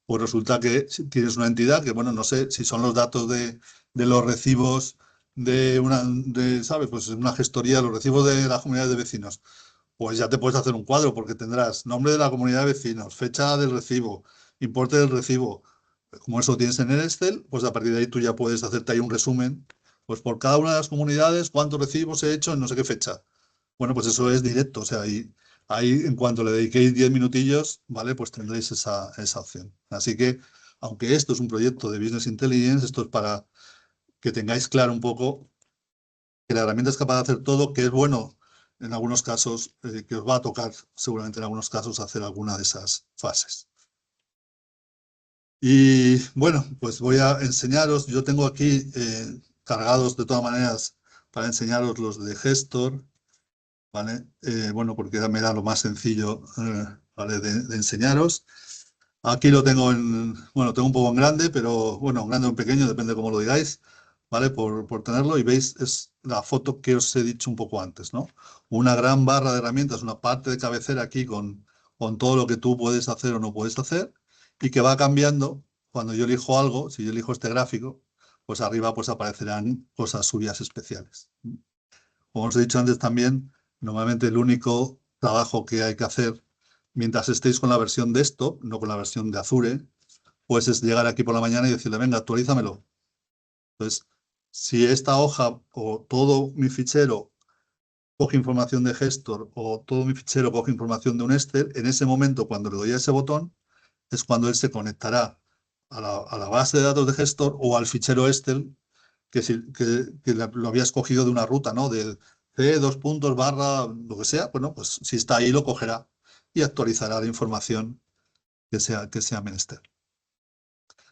pues resulta que si tienes una entidad que, bueno, no sé si son los datos de los recibos ¿sabes? Pues una gestoría de los recibos de la comunidad de vecinos. Pues ya te puedes hacer un cuadro porque tendrás nombre de la comunidad de vecinos, fecha del recibo, importe del recibo. Como eso tienes en el Excel, pues a partir de ahí tú ya puedes hacerte ahí un resumen. Pues por cada una de las comunidades, cuántos recibos he hecho en no sé qué fecha. Bueno, pues eso es directo. O sea, ahí en cuanto le dediquéis 10 minutillos, ¿vale? Pues tendréis esa opción. Así que, aunque esto es un proyecto de Business Intelligence, esto es para que tengáis claro un poco que la herramienta es capaz de hacer todo, que es bueno en algunos casos, que os va a tocar seguramente en algunos casos hacer alguna de esas fases. Y bueno, pues voy a enseñaros, yo tengo aquí cargados de todas maneras para enseñaros los de Gestor, ¿vale? Bueno, porque me da lo más sencillo, ¿vale? De enseñaros. Aquí lo tengo bueno, tengo un poco en grande, pero bueno, en grande o en pequeño, depende de cómo lo digáis, ¿vale? Por tenerlo y veis, es la foto que os he dicho un poco antes, ¿no? Una gran barra de herramientas, una parte de cabecera aquí con todo lo que tú puedes hacer o no puedes hacer y que va cambiando cuando yo elijo algo, si yo elijo este gráfico, pues arriba pues aparecerán cosas suyas especiales. Como os he dicho antes también, normalmente el único trabajo que hay que hacer mientras estéis con la versión de esto, no con la versión de Azure, pues es llegar aquí por la mañana y decirle, venga, actualízamelo. Entonces, si esta hoja o todo mi fichero coge información de Gestor o todo mi fichero coge información de un Excel, en ese momento, cuando le doy a ese botón, es cuando él se conectará a la base de datos de Gestor o al fichero Excel que lo había escogido de una ruta, ¿no? Del C, dos puntos, barra, lo que sea, bueno, pues si está ahí lo cogerá y actualizará la información que sea menester.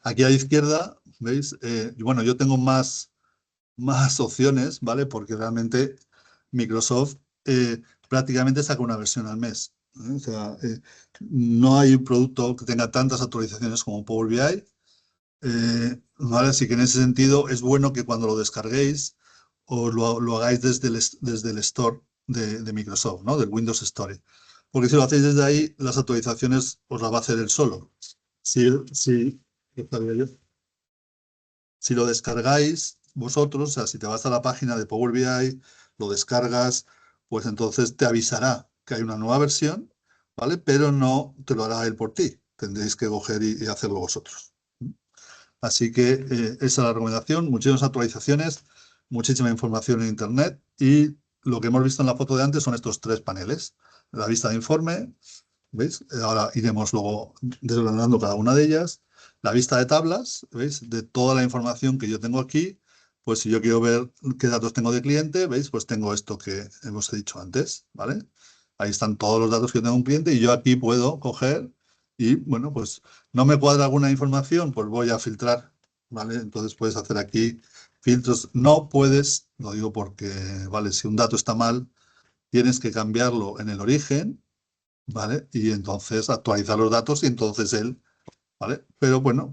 Aquí a la izquierda, ¿veis? Bueno, yo tengo más opciones, ¿vale? Porque realmente Microsoft prácticamente saca una versión al mes. O sea, no hay un producto que tenga tantas actualizaciones como Power BI. ¿Vale? Así que en ese sentido es bueno que cuando lo descarguéis o lo hagáis desde el Store de Microsoft, ¿no? Del Windows Store. Porque si lo hacéis desde ahí, las actualizaciones os las va a hacer él solo. Si, ¿qué sabía yo? Si lo descargáis vosotros, o sea, si te vas a la página de Power BI, lo descargas, pues entonces te avisará que hay una nueva versión, ¿vale? Pero no te lo hará él por ti. Tendréis que coger y hacerlo vosotros. Así que esa es la recomendación, muchísimas actualizaciones, muchísima información en Internet y lo que hemos visto en la foto de antes son estos tres paneles. La vista de informe, ¿veis? Ahora iremos luego desgranando cada una de ellas. La vista de tablas, ¿veis? De toda la información que yo tengo aquí, pues si yo quiero ver qué datos tengo de cliente, ¿veis? Pues tengo esto que hemos dicho antes, ¿vale? Ahí están todos los datos que yo tengo de un cliente y yo aquí puedo coger y, bueno, pues no me cuadra alguna información, pues voy a filtrar, ¿vale? Entonces puedes hacer aquí filtros. No puedes, lo digo porque, ¿vale? Si un dato está mal, tienes que cambiarlo en el origen, ¿vale? Y entonces actualizar los datos y entonces él, ¿vale? Pero bueno,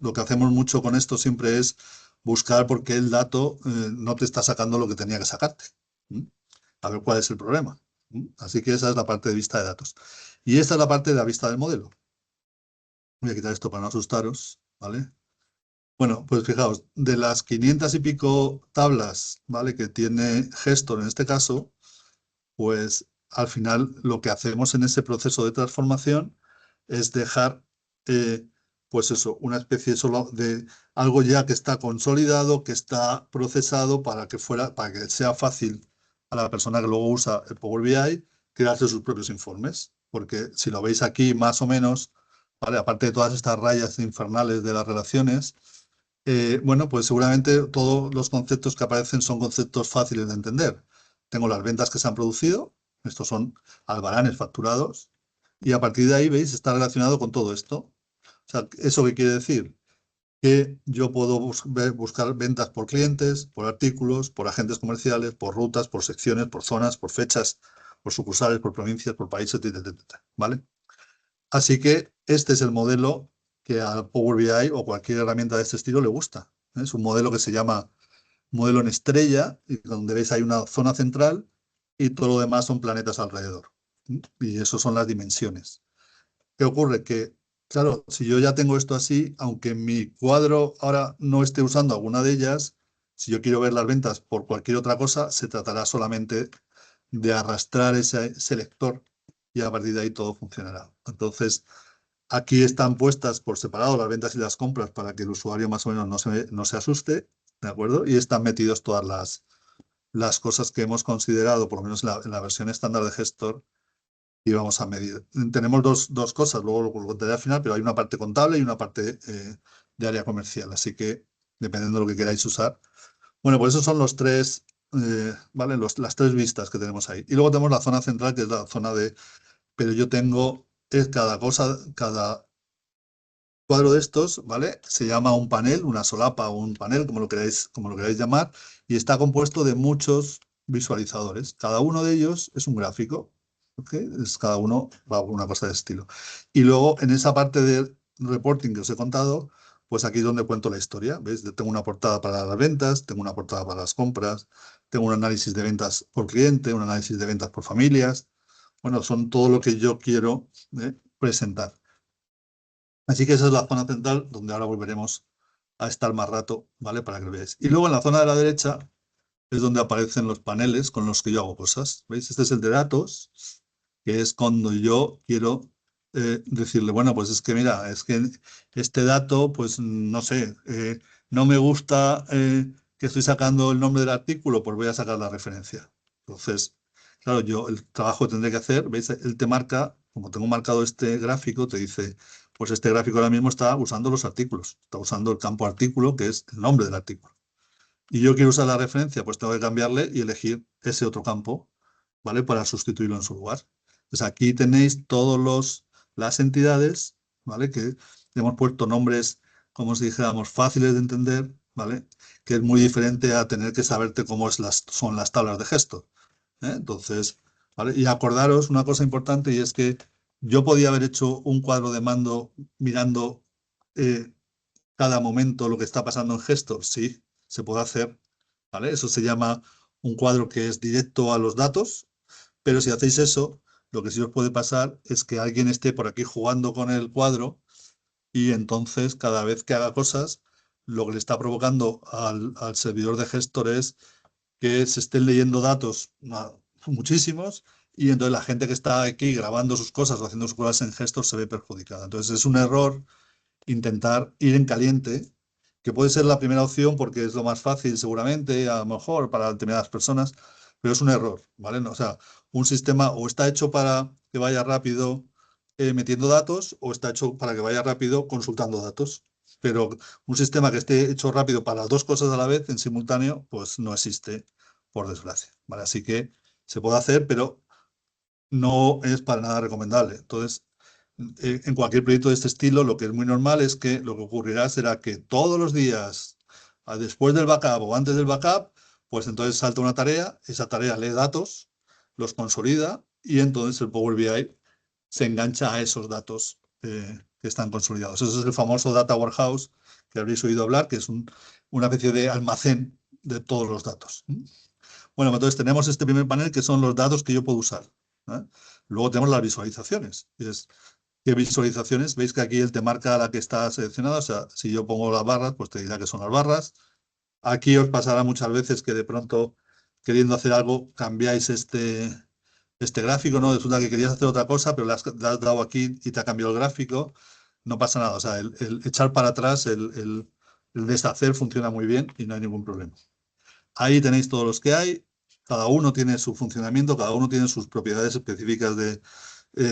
lo que hacemos mucho con esto siempre es buscar por qué el dato no te está sacando lo que tenía que sacarte. ¿Mm? A ver cuál es el problema. ¿Mm? Así que esa es la parte de vista de datos. Y esta es la parte de la vista del modelo. Voy a quitar esto para no asustaros, ¿vale? Bueno, pues fijaos, de las 500 y pico tablas, ¿vale? Que tiene Gestor en este caso, pues al final lo que hacemos en ese proceso de transformación es dejar, pues eso, una especie solo de algo ya que está consolidado, que está procesado para que sea fácil a la persona que luego usa el Power BI crearse sus propios informes. Porque si lo veis aquí, más o menos, ¿vale? Aparte de todas estas rayas infernales de las relaciones, bueno, pues seguramente todos los conceptos que aparecen son conceptos fáciles de entender. Tengo las ventas que se han producido, estos son albaranes facturados, y a partir de ahí, ¿veis? Está relacionado con todo esto. O sea, ¿eso qué quiere decir? Que yo puedo buscar ventas por clientes, por artículos, por agentes comerciales, por rutas, por secciones, por zonas, por fechas, por sucursales, por provincias, por países, etc. ¿Vale? Así que este es el modelo que a Power BI o cualquier herramienta de este estilo le gusta. Es un modelo que se llama modelo en estrella, y donde veis hay una zona central y todo lo demás son planetas alrededor. Y eso son las dimensiones. ¿Qué ocurre? Que, claro, si yo ya tengo esto así, aunque en mi cuadro ahora no esté usando alguna de ellas, si yo quiero ver las ventas por cualquier otra cosa, se tratará solamente de arrastrar ese selector y a partir de ahí todo funcionará. Entonces, aquí están puestas por separado las ventas y las compras para que el usuario más o menos no se asuste, ¿de acuerdo? Y están metidos todas las cosas que hemos considerado, por lo menos en la versión estándar de Gestor, y vamos a medir. Tenemos dos cosas, luego lo contaré al final, pero hay una parte contable y una parte de área comercial, así que dependiendo de lo que queráis usar. Bueno, pues esos son los tres, ¿vale? Las tres vistas que tenemos ahí. Y luego tenemos la zona central, que es la zona de, pero yo tengo cada cosa, cada cuadro de estos, ¿vale? Se llama un panel, una solapa o un panel, como lo queráis llamar, y está compuesto de muchos visualizadores. Cada uno de ellos es un gráfico, ¿ok? Cada uno va a una cosa de estilo. Y luego, en esa parte de reporting que os he contado, pues aquí es donde cuento la historia. ¿Veis? Tengo una portada para las ventas, tengo una portada para las compras, tengo un análisis de ventas por cliente, un análisis de ventas por familias. Bueno, son todo lo que yo quiero presentar. Así que esa es la zona central donde ahora volveremos a estar más rato, ¿vale? Para que lo veáis. Y luego en la zona de la derecha es donde aparecen los paneles con los que yo hago cosas. ¿Veis? Este es el de datos, que es cuando yo quiero decirle, bueno, pues es que mira, es que este dato, pues no sé, no me gusta que estoy sacando el nombre del artículo, pues voy a sacar la referencia. Entonces, claro, yo el trabajo que tendré que hacer, ¿veis? Él te marca, como tengo marcado este gráfico, te dice, pues este gráfico ahora mismo está usando los artículos, está usando el campo artículo, que es el nombre del artículo. Y yo quiero usar la referencia, pues tengo que cambiarle y elegir ese otro campo, ¿vale? Para sustituirlo en su lugar. Pues aquí tenéis todas las entidades, ¿vale? Que hemos puesto nombres, como si dijéramos, fáciles de entender, ¿vale? Que es muy diferente a tener que saberte son las tablas de gesto. ¿Eh? Entonces, ¿vale? Y acordaros una cosa importante y es que yo podía haber hecho un cuadro de mando mirando eh, cada momento lo que está pasando en Gestor. Sí, se puede hacer, ¿vale? Eso se llama un cuadro que es directo a los datos, pero si hacéis eso, lo que sí os puede pasar es que alguien esté por aquí jugando con el cuadro y entonces cada vez que haga cosas, lo que le está provocando al servidor de Gestor es que se estén leyendo datos muchísimos y entonces la gente que está aquí grabando sus cosas o haciendo sus cosas en Gestor se ve perjudicada. Entonces es un error intentar ir en caliente, que puede ser la primera opción porque es lo más fácil seguramente, a lo mejor para determinadas personas, pero es un error, ¿vale? No, o sea, un sistema o está hecho para que vaya rápido metiendo datos o está hecho para que vaya rápido consultando datos. Pero un sistema que esté hecho rápido para las dos cosas a la vez en simultáneo, pues no existe, por desgracia, ¿vale? Así que se puede hacer, pero no es para nada recomendable. Entonces, en cualquier proyecto de este estilo, lo que es muy normal es que lo que ocurrirá será que todos los días, después del backup o antes del backup, pues entonces salta una tarea, esa tarea lee datos, los consolida y entonces el Power BI se engancha a esos datos que están consolidados. Eso es el famoso Data Warehouse que habréis oído hablar, que es una especie de almacén de todos los datos. Bueno, entonces tenemos este primer panel que son los datos que yo puedo usar. ¿Eh? Luego tenemos las visualizaciones. ¿Qué visualizaciones? Veis que aquí él te marca la que está seleccionada. O sea, si yo pongo las barras, pues te dirá que son las barras. Aquí os pasará muchas veces que de pronto, queriendo hacer algo, cambiáis este gráfico, ¿no? Resulta que querías hacer otra cosa, pero le has dado aquí y te ha cambiado el gráfico. No pasa nada. O sea, el echar para atrás, el deshacer funciona muy bien y no hay ningún problema. Ahí tenéis todos los que hay. Cada uno tiene su funcionamiento, cada uno tiene sus propiedades específicas de,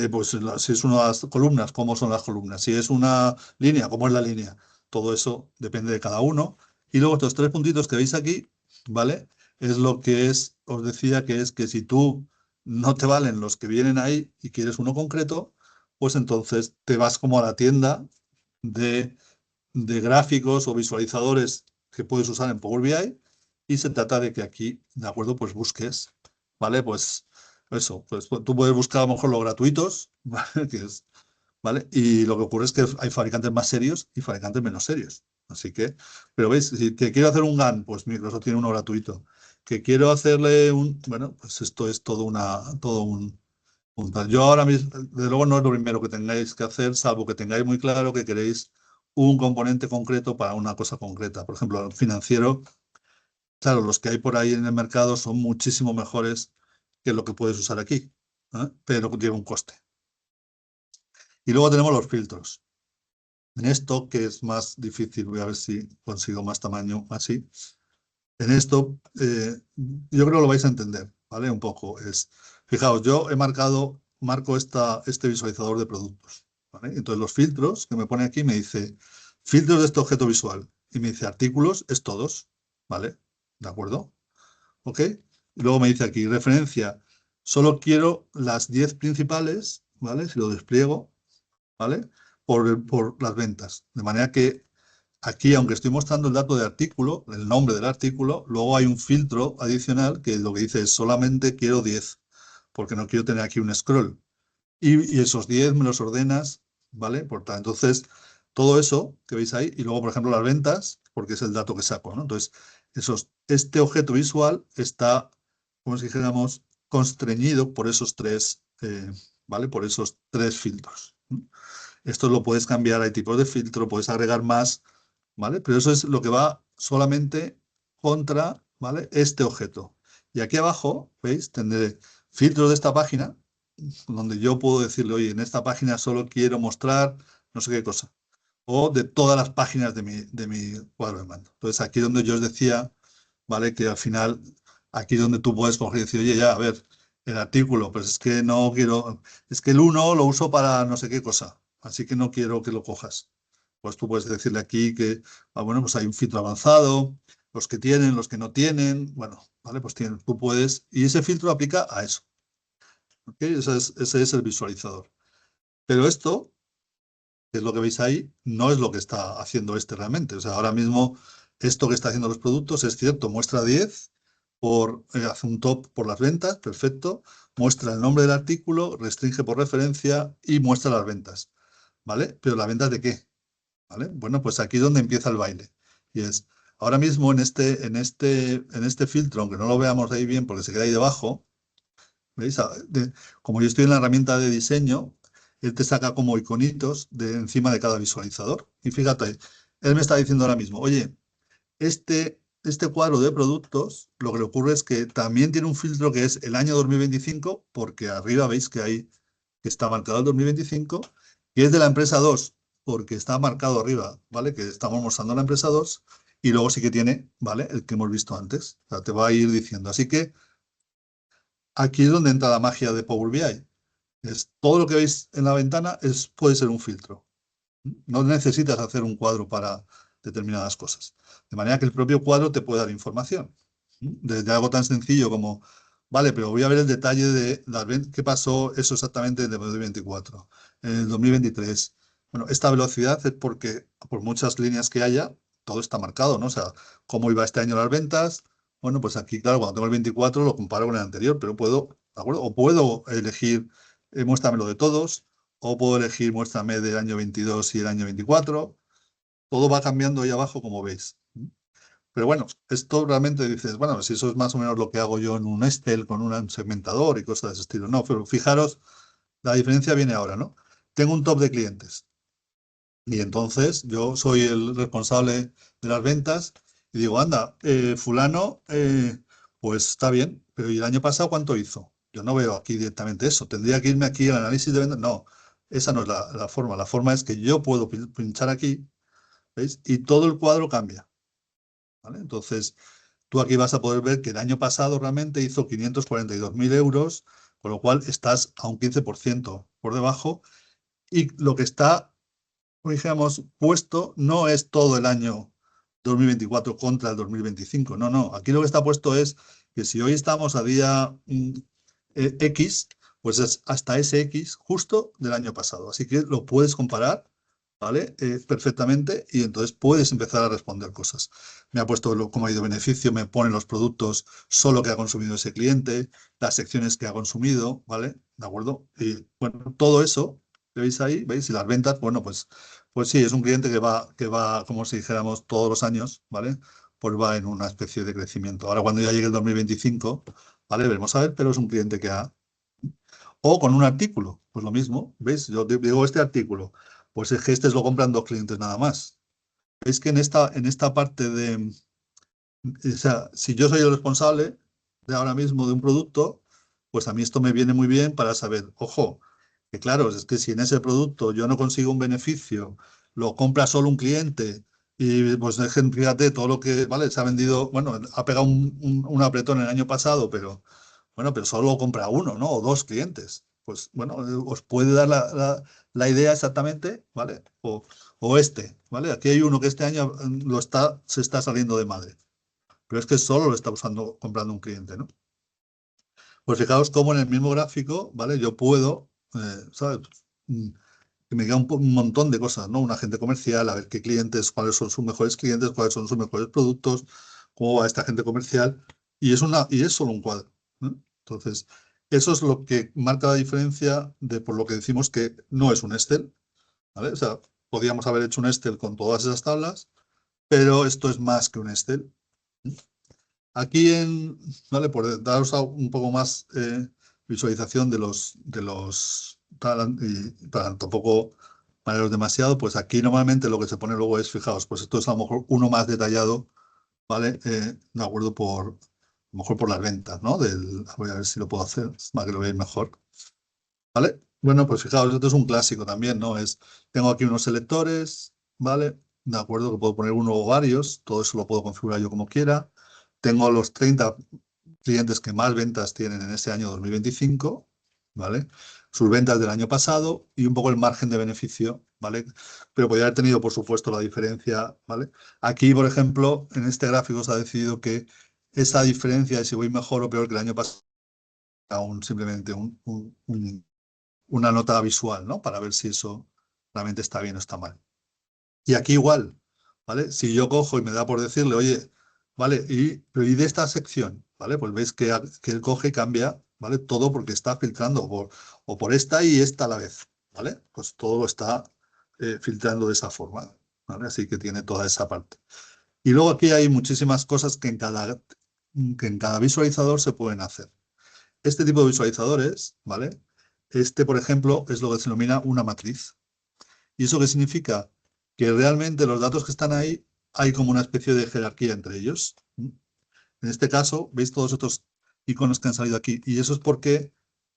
pues si es unas columnas, cómo son las columnas. Si es una línea, cómo es la línea. Todo eso depende de cada uno. Y luego estos tres puntitos que veis aquí, ¿vale? Es lo que es, os decía que es que si tú no te valen los que vienen ahí y quieres uno concreto, pues entonces te vas como a la tienda de de gráficos o visualizadores que puedes usar en Power BI y se trata de que aquí, ¿de acuerdo? Pues busques, ¿vale? Pues eso, pues tú puedes buscar a lo mejor los gratuitos, ¿vale? ¿Vale? Y lo que ocurre es que hay fabricantes más serios y fabricantes menos serios. Así que, pero veis, si te quiero hacer un GAN, pues Microsoft tiene uno gratuito. Que quiero hacerle bueno, pues esto es todo un tal. Yo ahora mismo, desde luego no es lo primero que tengáis que hacer, salvo que tengáis muy claro que queréis un componente concreto para una cosa concreta. Por ejemplo, el financiero, claro, los que hay por ahí en el mercado son muchísimo mejores que lo que puedes usar aquí, ¿eh? Pero tiene un coste. Y luego tenemos los filtros. En esto, que es más difícil, voy a ver si consigo más tamaño así. En esto, yo creo que lo vais a entender, ¿vale? Un poco. Fijaos, yo marco este visualizador de productos, ¿vale? Entonces los filtros que me pone aquí me dice, filtros de este objeto visual. Y me dice artículos, es todos, ¿vale? ¿De acuerdo? ¿Ok? Y luego me dice aquí, referencia, solo quiero las 10 principales, ¿vale? Si lo despliego, ¿vale? Por las ventas. De manera que aquí, aunque estoy mostrando el dato de artículo, el nombre del artículo, luego hay un filtro adicional que lo que dice es solamente quiero 10, porque no quiero tener aquí un scroll. Y esos 10 me los ordenas, ¿vale? Entonces, todo eso que veis ahí, y luego, por ejemplo, las ventas, porque es el dato que saco, ¿no? Entonces, este objeto visual está, como si dijéramos, constreñido por esos tres, ¿vale? Por esos tres filtros. Esto lo puedes cambiar, hay tipos de filtro, puedes agregar más, ¿vale? Pero eso es lo que va solamente contra, ¿vale? Este objeto. Y aquí abajo, ¿veis? Tendré filtros de esta página, donde yo puedo decirle, oye, en esta página solo quiero mostrar no sé qué cosa. O de todas las páginas de mi cuadro de mando. Entonces, aquí donde yo os decía, ¿vale? Que al final, aquí donde tú puedes coger y decir, oye, ya, a ver, el artículo, pues es que no quiero, es que el uno lo uso para no sé qué cosa, así que no quiero que lo cojas. Pues tú puedes decirle aquí que, bueno, pues hay un filtro avanzado, los que tienen, los que no tienen, bueno, ¿vale? Pues tú puedes, y ese filtro aplica a eso, ¿ok? Ese es el visualizador. Pero esto, que es lo que veis ahí, no es lo que está haciendo este realmente. O sea, ahora mismo, esto que está haciendo los productos es cierto, muestra 10, hace un top por las ventas, perfecto, muestra el nombre del artículo, restringe por referencia y muestra las ventas, ¿vale? Pero ¿las ventas de qué? ¿Vale? Bueno, pues aquí es donde empieza el baile. Y es, ahora mismo en este filtro, aunque no lo veamos ahí bien porque se queda ahí debajo, ¿veis? Como yo estoy en la herramienta de diseño, él te saca como iconitos de encima de cada visualizador. Y fíjate, él me está diciendo ahora mismo, oye, este cuadro de productos, lo que le ocurre es que también tiene un filtro que es el año 2025, porque arriba veis que está marcado el 2025, y es de la empresa 2, porque está marcado arriba, ¿vale? Que estamos mostrando la empresa 2, y luego sí que tiene, ¿vale? El que hemos visto antes. O sea, te va a ir diciendo. Así que aquí es donde entra la magia de Power BI. Es todo lo que veis en la ventana puede ser un filtro. No necesitas hacer un cuadro para determinadas cosas. De manera que el propio cuadro te puede dar información. Desde algo tan sencillo como, vale, pero voy a ver el detalle de qué pasó eso exactamente en el 2024, en el 2023. Bueno, esta velocidad es porque por muchas líneas que haya, todo está marcado, ¿no? O sea, cómo iba este año las ventas. Bueno, pues aquí, claro, cuando tengo el 24 lo comparo con el anterior, pero puedo, ¿de acuerdo? O puedo elegir, muéstramelo de todos, o puedo elegir muéstrame del año 22 y el año 24. Todo va cambiando ahí abajo, como veis. Pero bueno, esto realmente dices, bueno, si eso es más o menos lo que hago yo en un Excel con un segmentador y cosas de ese estilo. No, pero fijaros, la diferencia viene ahora, ¿no? Tengo un top de clientes y entonces yo soy el responsable de las ventas y digo, anda, fulano, pues está bien, pero ¿y el año pasado cuánto hizo? Yo no veo aquí directamente eso. Tendría que irme aquí al análisis de ventas. No, esa no es la forma. La forma es que yo puedo pinchar aquí, ¿veis? Y todo el cuadro cambia, ¿vale? Entonces, tú aquí vas a poder ver que el año pasado realmente hizo 542.000 euros, con lo cual estás a un 15% por debajo. Y lo que está, dijéramos, puesto no es todo el año 2024 contra el 2025. No, no. Aquí lo que está puesto es que si hoy estamos a día X, pues es hasta ese X justo del año pasado. Así que lo puedes comparar, ¿vale? Perfectamente, y entonces puedes empezar a responder cosas. Me ha puesto cómo ha ido beneficio, me pone los productos solo que ha consumido ese cliente, las secciones que ha consumido, ¿vale? ¿De acuerdo? Y bueno, todo eso, ¿veis ahí? ¿Veis? Y las ventas, bueno, pues sí, es un cliente que va, como si dijéramos, todos los años, ¿vale? Pues va en una especie de crecimiento. Ahora, cuando ya llegue el 2025, ¿vale? Veremos a ver, pero es un cliente que ha. O con un artículo, pues lo mismo, ¿veis? Yo digo este artículo, pues es que este lo compran 2 clientes nada más. ¿Veis que en esta parte de, o sea, si yo soy el responsable de ahora mismo de un producto, pues a mí esto me viene muy bien para saber, ojo, que claro, es que si en ese producto yo no consigo un beneficio, lo compra solo un cliente y pues fíjate todo lo que, vale, se ha vendido, bueno, ha pegado un apretón el año pasado, pero bueno, pero solo compra uno, ¿no? O 2 clientes. Pues bueno, os puede dar la idea exactamente, ¿vale? O ¿vale? Aquí hay uno que este año se está saliendo de madre, pero es que solo lo está comprando un cliente, ¿no? Pues fijaos cómo en el mismo gráfico, ¿vale? Yo puedo, ¿sabes? Mm, que me diga un montón de cosas, ¿no? Un agente comercial, a ver qué clientes, cuáles son sus mejores clientes, cuáles son sus mejores productos, cómo va esta agente comercial, y es solo un cuadro, ¿no? Entonces, eso es lo que marca la diferencia de por lo que decimos que no es un Excel, ¿vale? O sea, podríamos haber hecho un Excel con todas esas tablas, pero esto es más que un Excel. Aquí ¿vale? Por daros un poco más visualización y para tampoco marearos demasiado, pues aquí normalmente lo que se pone luego es, fijaos, pues esto es a lo mejor uno más detallado, ¿vale? De acuerdo a lo mejor por las ventas, ¿no? Voy a ver si lo puedo hacer para que lo veáis mejor, ¿vale? Bueno, pues fijaos, esto es un clásico también, ¿no? Tengo aquí unos selectores, ¿vale? De acuerdo, que puedo poner uno o varios, todo eso lo puedo configurar yo como quiera. Tengo los 30 clientes que más ventas tienen en este año 2025, ¿vale? Sus ventas del año pasado y un poco el margen de beneficio, ¿vale? Pero podría haber tenido, por supuesto, la diferencia, ¿vale? Aquí, por ejemplo, en este gráfico se ha decidido que esa diferencia de si voy mejor o peor que el año pasado, simplemente una nota visual, ¿no? Para ver si eso realmente está bien o está mal. Y aquí igual, ¿vale? Si yo cojo y me da por decirle, oye, ¿vale? Y de esta sección, ¿vale? Pues veis que él coge y cambia, ¿vale? Todo porque está filtrando o por esta y esta a la vez, ¿vale? Pues todo lo está filtrando de esa forma, ¿vale? Así que tiene toda esa parte. Y luego aquí hay muchísimas cosas que en cada visualizador se pueden hacer. Este tipo de visualizadores, ¿vale? Este, por ejemplo, es lo que se denomina una matriz. ¿Y eso qué significa? Que realmente los datos que están ahí hay como una especie de jerarquía entre ellos. En este caso, veis todos estos iconos que han salido aquí. Y eso es porque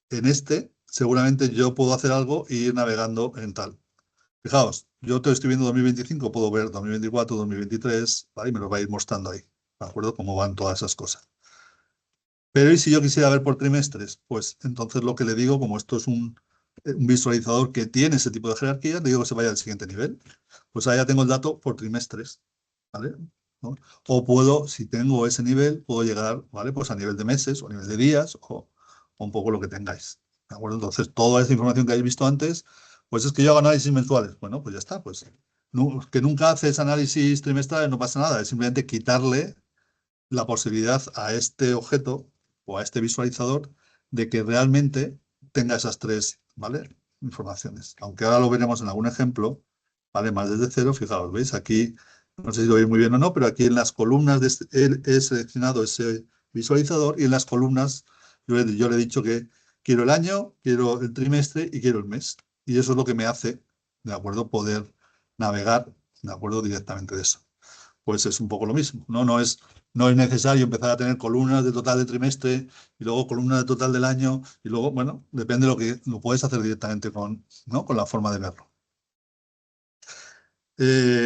en este seguramente yo puedo hacer algo e ir navegando en tal. Fijaos, yo te estoy viendo 2025, puedo ver 2024, 2023, ¿vale? Y me lo va a ir mostrando ahí, ¿de acuerdo? Cómo van todas esas cosas. Pero ¿y si yo quisiera ver por trimestres? Pues entonces lo que le digo, como esto es un visualizador que tiene ese tipo de jerarquía, le digo que se vaya al siguiente nivel. Pues ahí ya tengo el dato por trimestres, ¿vale? ¿No? O puedo, si tengo ese nivel, puedo llegar, ¿vale? Pues a nivel de meses o a nivel de días o un poco lo que tengáis, ¿de acuerdo? Entonces, toda esa información que habéis visto antes, pues es que yo hago análisis mensuales. Bueno, pues ya está, pues que nunca haces análisis trimestrales, no pasa nada, es simplemente quitarle la posibilidad a este objeto o a este visualizador de que realmente tenga esas tres, ¿vale? Informaciones. Aunque ahora lo veremos en algún ejemplo, ¿vale? Más desde cero, fijaos, ¿veis? Aquí, no sé si lo veis muy bien o no, pero aquí en las columnas he seleccionado ese visualizador y en las columnas yo le he dicho que quiero el año, quiero el trimestre y quiero el mes. Y eso es lo que me hace, ¿de acuerdo? Poder navegar, ¿de acuerdo? Directamente de eso. Pues es un poco lo mismo, ¿no? No es necesario empezar a tener columnas de total de trimestre y luego columnas de total del año y luego, bueno, depende de lo que lo puedes hacer directamente con, ¿no? Con la forma de verlo.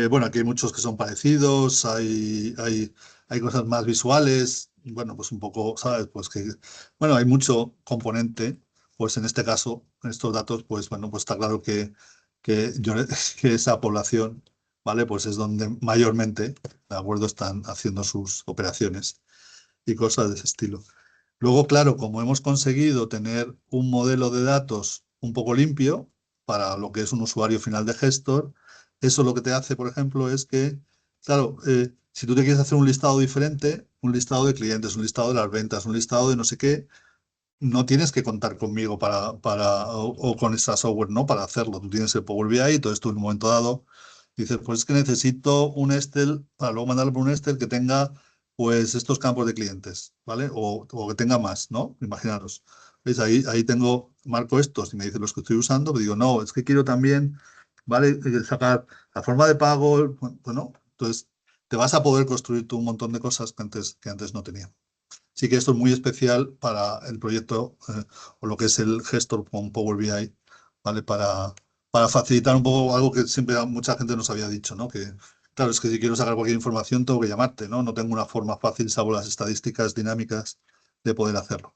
Bueno, aquí hay muchos que son parecidos, hay cosas más visuales, bueno, pues un poco, ¿sabes? Pues que, bueno, hay mucho componente, pues en este caso, en estos datos, pues bueno, pues está claro que esa población, ¿vale? Pues es donde mayormente, ¿de acuerdo? Están haciendo sus operaciones y cosas de ese estilo. Luego, claro, como hemos conseguido tener un modelo de datos un poco limpio para lo que es un usuario final de Gestor, eso lo que te hace, por ejemplo, es que, claro, si tú te quieres hacer un listado diferente, un listado de clientes, un listado de las ventas, un listado de no sé qué, no tienes que contar conmigo o con esa software, ¿no? Para hacerlo. Tú tienes el Power BI y todo esto en un momento dado dices, pues es que necesito un Excel para luego mandarlo por un Excel que tenga pues estos campos de clientes, ¿vale? O que tenga más, ¿no? Imaginaros. ¿Veis? Ahí marco estos y me dice los que estoy usando, pero digo, no, es que quiero también, ¿vale? Sacar la forma de pago, bueno, entonces te vas a poder construir tú un montón de cosas que antes no tenía. Sí que esto es muy especial para el proyecto o lo que es el gestor con Power BI, ¿vale? Para facilitar un poco algo que siempre mucha gente nos había dicho, ¿no? Que, claro, es que si quiero sacar cualquier información tengo que llamarte, ¿no? No tengo una forma fácil, salvo las estadísticas dinámicas, de poder hacerlo.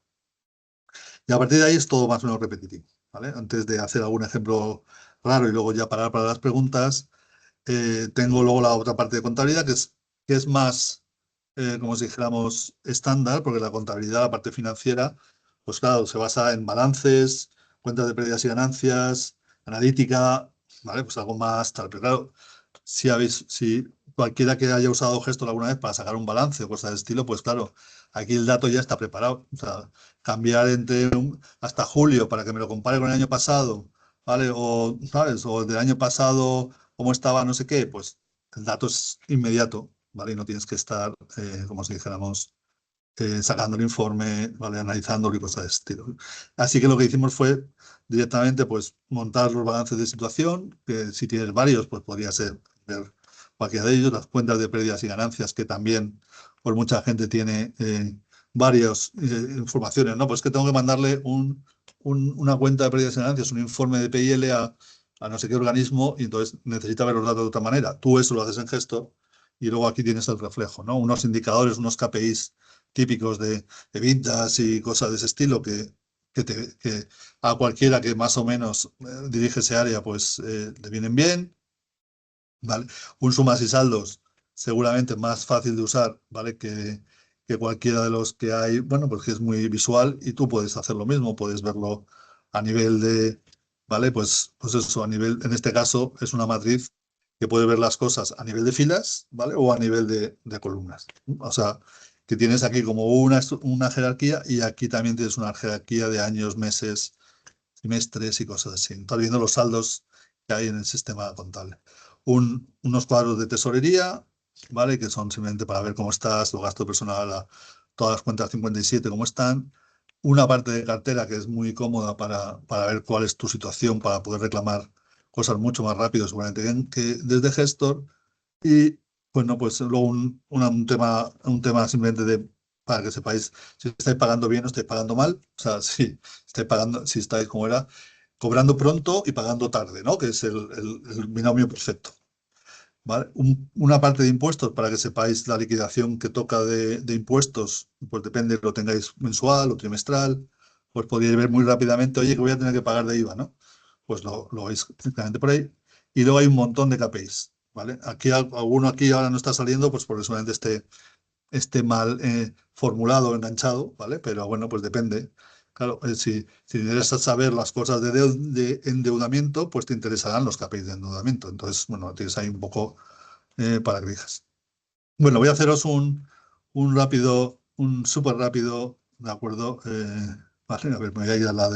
Y a partir de ahí es todo más o menos repetitivo, ¿vale? Antes de hacer algún ejemplo raro y luego ya parar para las preguntas, tengo luego la otra parte de contabilidad que es más, como si dijéramos, estándar, porque la contabilidad, la parte financiera, pues claro, se basa en balances, cuentas de pérdidas y ganancias, analítica, ¿vale? Pues algo más tal. Pero claro, si cualquiera que haya usado Gestor alguna vez para sacar un balance o cosas de estilo, pues claro, aquí el dato ya está preparado. O sea, cambiar hasta julio para que me lo compare con el año pasado, ¿vale? O, ¿sabes? O del año pasado, cómo estaba, no sé qué, pues el dato es inmediato, ¿vale? Y no tienes que estar, como si dijéramos, sacando el informe, ¿vale? Analizándolo y cosas de ese estilo. Así que lo que hicimos fue directamente pues, montar los balances de situación, que si tienes varios, pues podría ser ver cualquiera de ellos, las cuentas de pérdidas y ganancias, que también por mucha gente tiene varias informaciones, ¿no? Pues que tengo que mandarle una cuenta de pérdidas y ganancias, un informe de PIL a no sé qué organismo, y entonces necesita ver los datos de otra manera. Tú eso lo haces en Gestor y luego aquí tienes el reflejo, ¿no? Unos indicadores, unos KPIs típicos de ventas y cosas de ese estilo que a cualquiera que más o menos dirige ese área, pues le vienen bien, ¿vale? Un sumas y saldos seguramente más fácil de usar, ¿vale? Que cualquiera de los que hay, bueno, pues que es muy visual y tú puedes hacer lo mismo, puedes verlo a nivel de, ¿vale? Pues eso, a nivel, en este caso es una matriz que puedes ver las cosas a nivel de filas, ¿vale? O a nivel de columnas. O sea, que tienes aquí como una jerarquía y aquí también tienes una jerarquía de años, meses, trimestres y cosas así. Estás viendo los saldos que hay en el sistema contable. Unos cuadros de tesorería, ¿vale? Que son simplemente para ver cómo estás, los gastos personal, todas las cuentas 57, cómo están. Una parte de cartera que es muy cómoda para ver cuál es tu situación, para poder reclamar cosas mucho más rápido, seguramente, que desde Gestor. Y bueno, pues luego un tema simplemente para que sepáis si estáis pagando bien o estáis pagando mal. O sea, si estáis pagando, si estáis como era, cobrando pronto y pagando tarde, ¿no? Que es el binomio perfecto. ¿Vale? Una parte de impuestos para que sepáis la liquidación que toca de impuestos, pues depende, lo tengáis mensual o trimestral, pues podríais ver muy rápidamente, oye, que voy a tener que pagar de IVA, ¿no? Pues lo veis exactamente por ahí. Y luego hay un montón de KPIs, ¿vale? Aquí alguno aquí ahora no está saliendo, pues porque solamente esté mal formulado o enganchado, ¿vale? Pero bueno, pues depende. Claro, si te interesa saber las cosas de endeudamiento, pues te interesarán los KPIs de endeudamiento. Entonces, bueno, tienes ahí un poco para que elijas. Bueno, voy a haceros un súper rápido, ¿de acuerdo? Vale, a ver, me voy a ir a la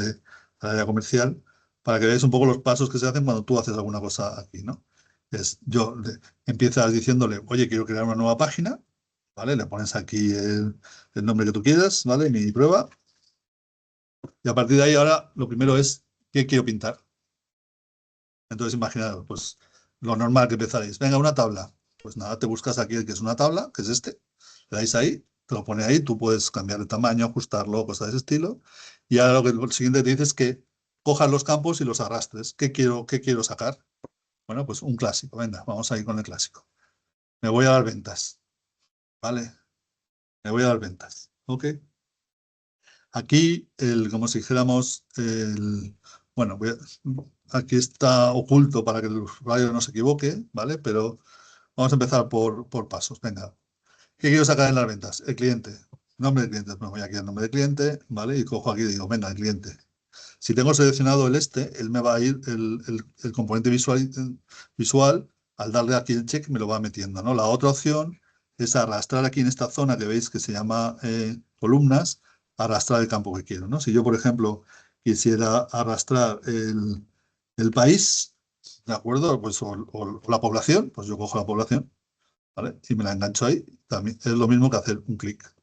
área comercial para que veáis un poco los pasos que se hacen cuando tú haces alguna cosa aquí, ¿no? Empiezas diciéndole, oye, quiero crear una nueva página, ¿vale? Le pones aquí el nombre que tú quieras, ¿vale? Mi prueba. Y a partir de ahí ahora lo primero es, ¿qué quiero pintar? Entonces, imaginaos, pues lo normal que empezaréis. Venga, una tabla. Pues nada, te buscas aquí el que es una tabla, que es este. Le dais ahí, te lo pone ahí, tú puedes cambiar el tamaño, ajustarlo, cosas de ese estilo. Y ahora lo siguiente te dice es que cojas los campos y los arrastres. ¿Qué quiero sacar? Bueno, pues un clásico. Venga, vamos a ir con el clásico. Me voy a dar ventas. ¿Vale? Me voy a dar ventas. ¿Ok? Aquí, como si dijéramos, bueno, aquí está oculto para que el usuario no se equivoque, ¿vale? Pero vamos a empezar por pasos. Venga, ¿qué quiero sacar en las ventas? El cliente. Nombre del cliente. Bueno, voy aquí al nombre del cliente, ¿vale? Y cojo aquí y digo, venga, el cliente. Si tengo seleccionado él me va a ir el componente visual, al darle aquí el check, me lo va metiendo, ¿no? La otra opción es arrastrar aquí en esta zona que veis que se llama columnas, arrastrar el campo que quiero, ¿no? Si yo, por ejemplo, quisiera arrastrar el país, ¿de acuerdo? Pues, o la población, pues yo cojo la población, ¿vale? Y me la engancho ahí. También es lo mismo que hacer un clic.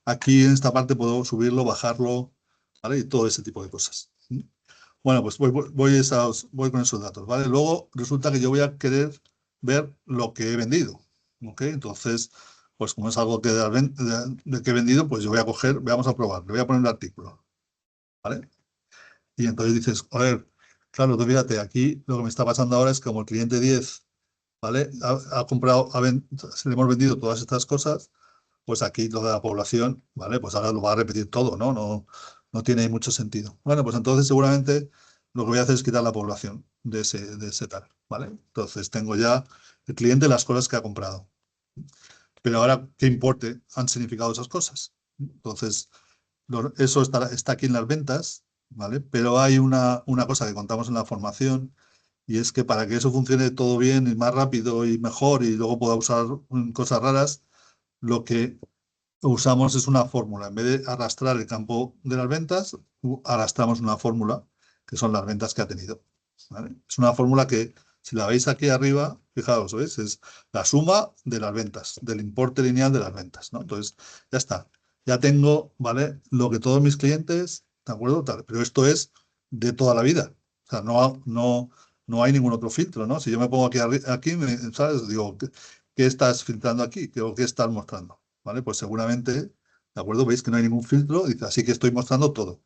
Aquí en esta parte puedo subirlo, bajarlo, ¿vale? Y todo ese tipo de cosas. Bueno, pues voy con esos datos, ¿vale? Luego resulta que yo voy a querer ver lo que he vendido, ¿ok? Entonces, pues como es algo de que he vendido, pues yo voy a coger, vamos a probar, le voy a poner el artículo, ¿vale? Y entonces dices, a ver, claro, tú fíjate, aquí lo que me está pasando ahora es que como el cliente 10, ¿vale? Ha comprado, le hemos vendido todas estas cosas, pues aquí lo de la población, ¿vale? Pues ahora lo va a repetir todo, ¿no? No tiene mucho sentido. Bueno, pues entonces seguramente lo que voy a hacer es quitar la población de ese tal, ¿vale? Entonces tengo ya el cliente, las cosas que ha comprado. Pero ahora, ¿qué importe han significado esas cosas? Entonces, eso está aquí en las ventas, ¿vale? Pero hay una cosa que contamos en la formación y es que para que eso funcione todo bien y más rápido y mejor y luego pueda usar cosas raras, lo que usamos es una fórmula. En vez de arrastrar el campo de las ventas, arrastramos una fórmula, que son las ventas que ha tenido, ¿vale? Es una fórmula que, si la veis aquí arriba, fijaos, ¿veis? Es la suma de las ventas, del importe lineal de las ventas, ¿no? Entonces, ya está. Ya tengo, ¿vale? Lo que todos mis clientes, ¿de acuerdo? Tal. Pero esto es de toda la vida. O sea, no hay ningún otro filtro, ¿no? Si yo me pongo aquí ¿sabes? Digo, ¿qué estás filtrando aquí? ¿Qué estás mostrando? ¿Vale? Pues seguramente, ¿de acuerdo? Veis que no hay ningún filtro, dice, así que estoy mostrando todo.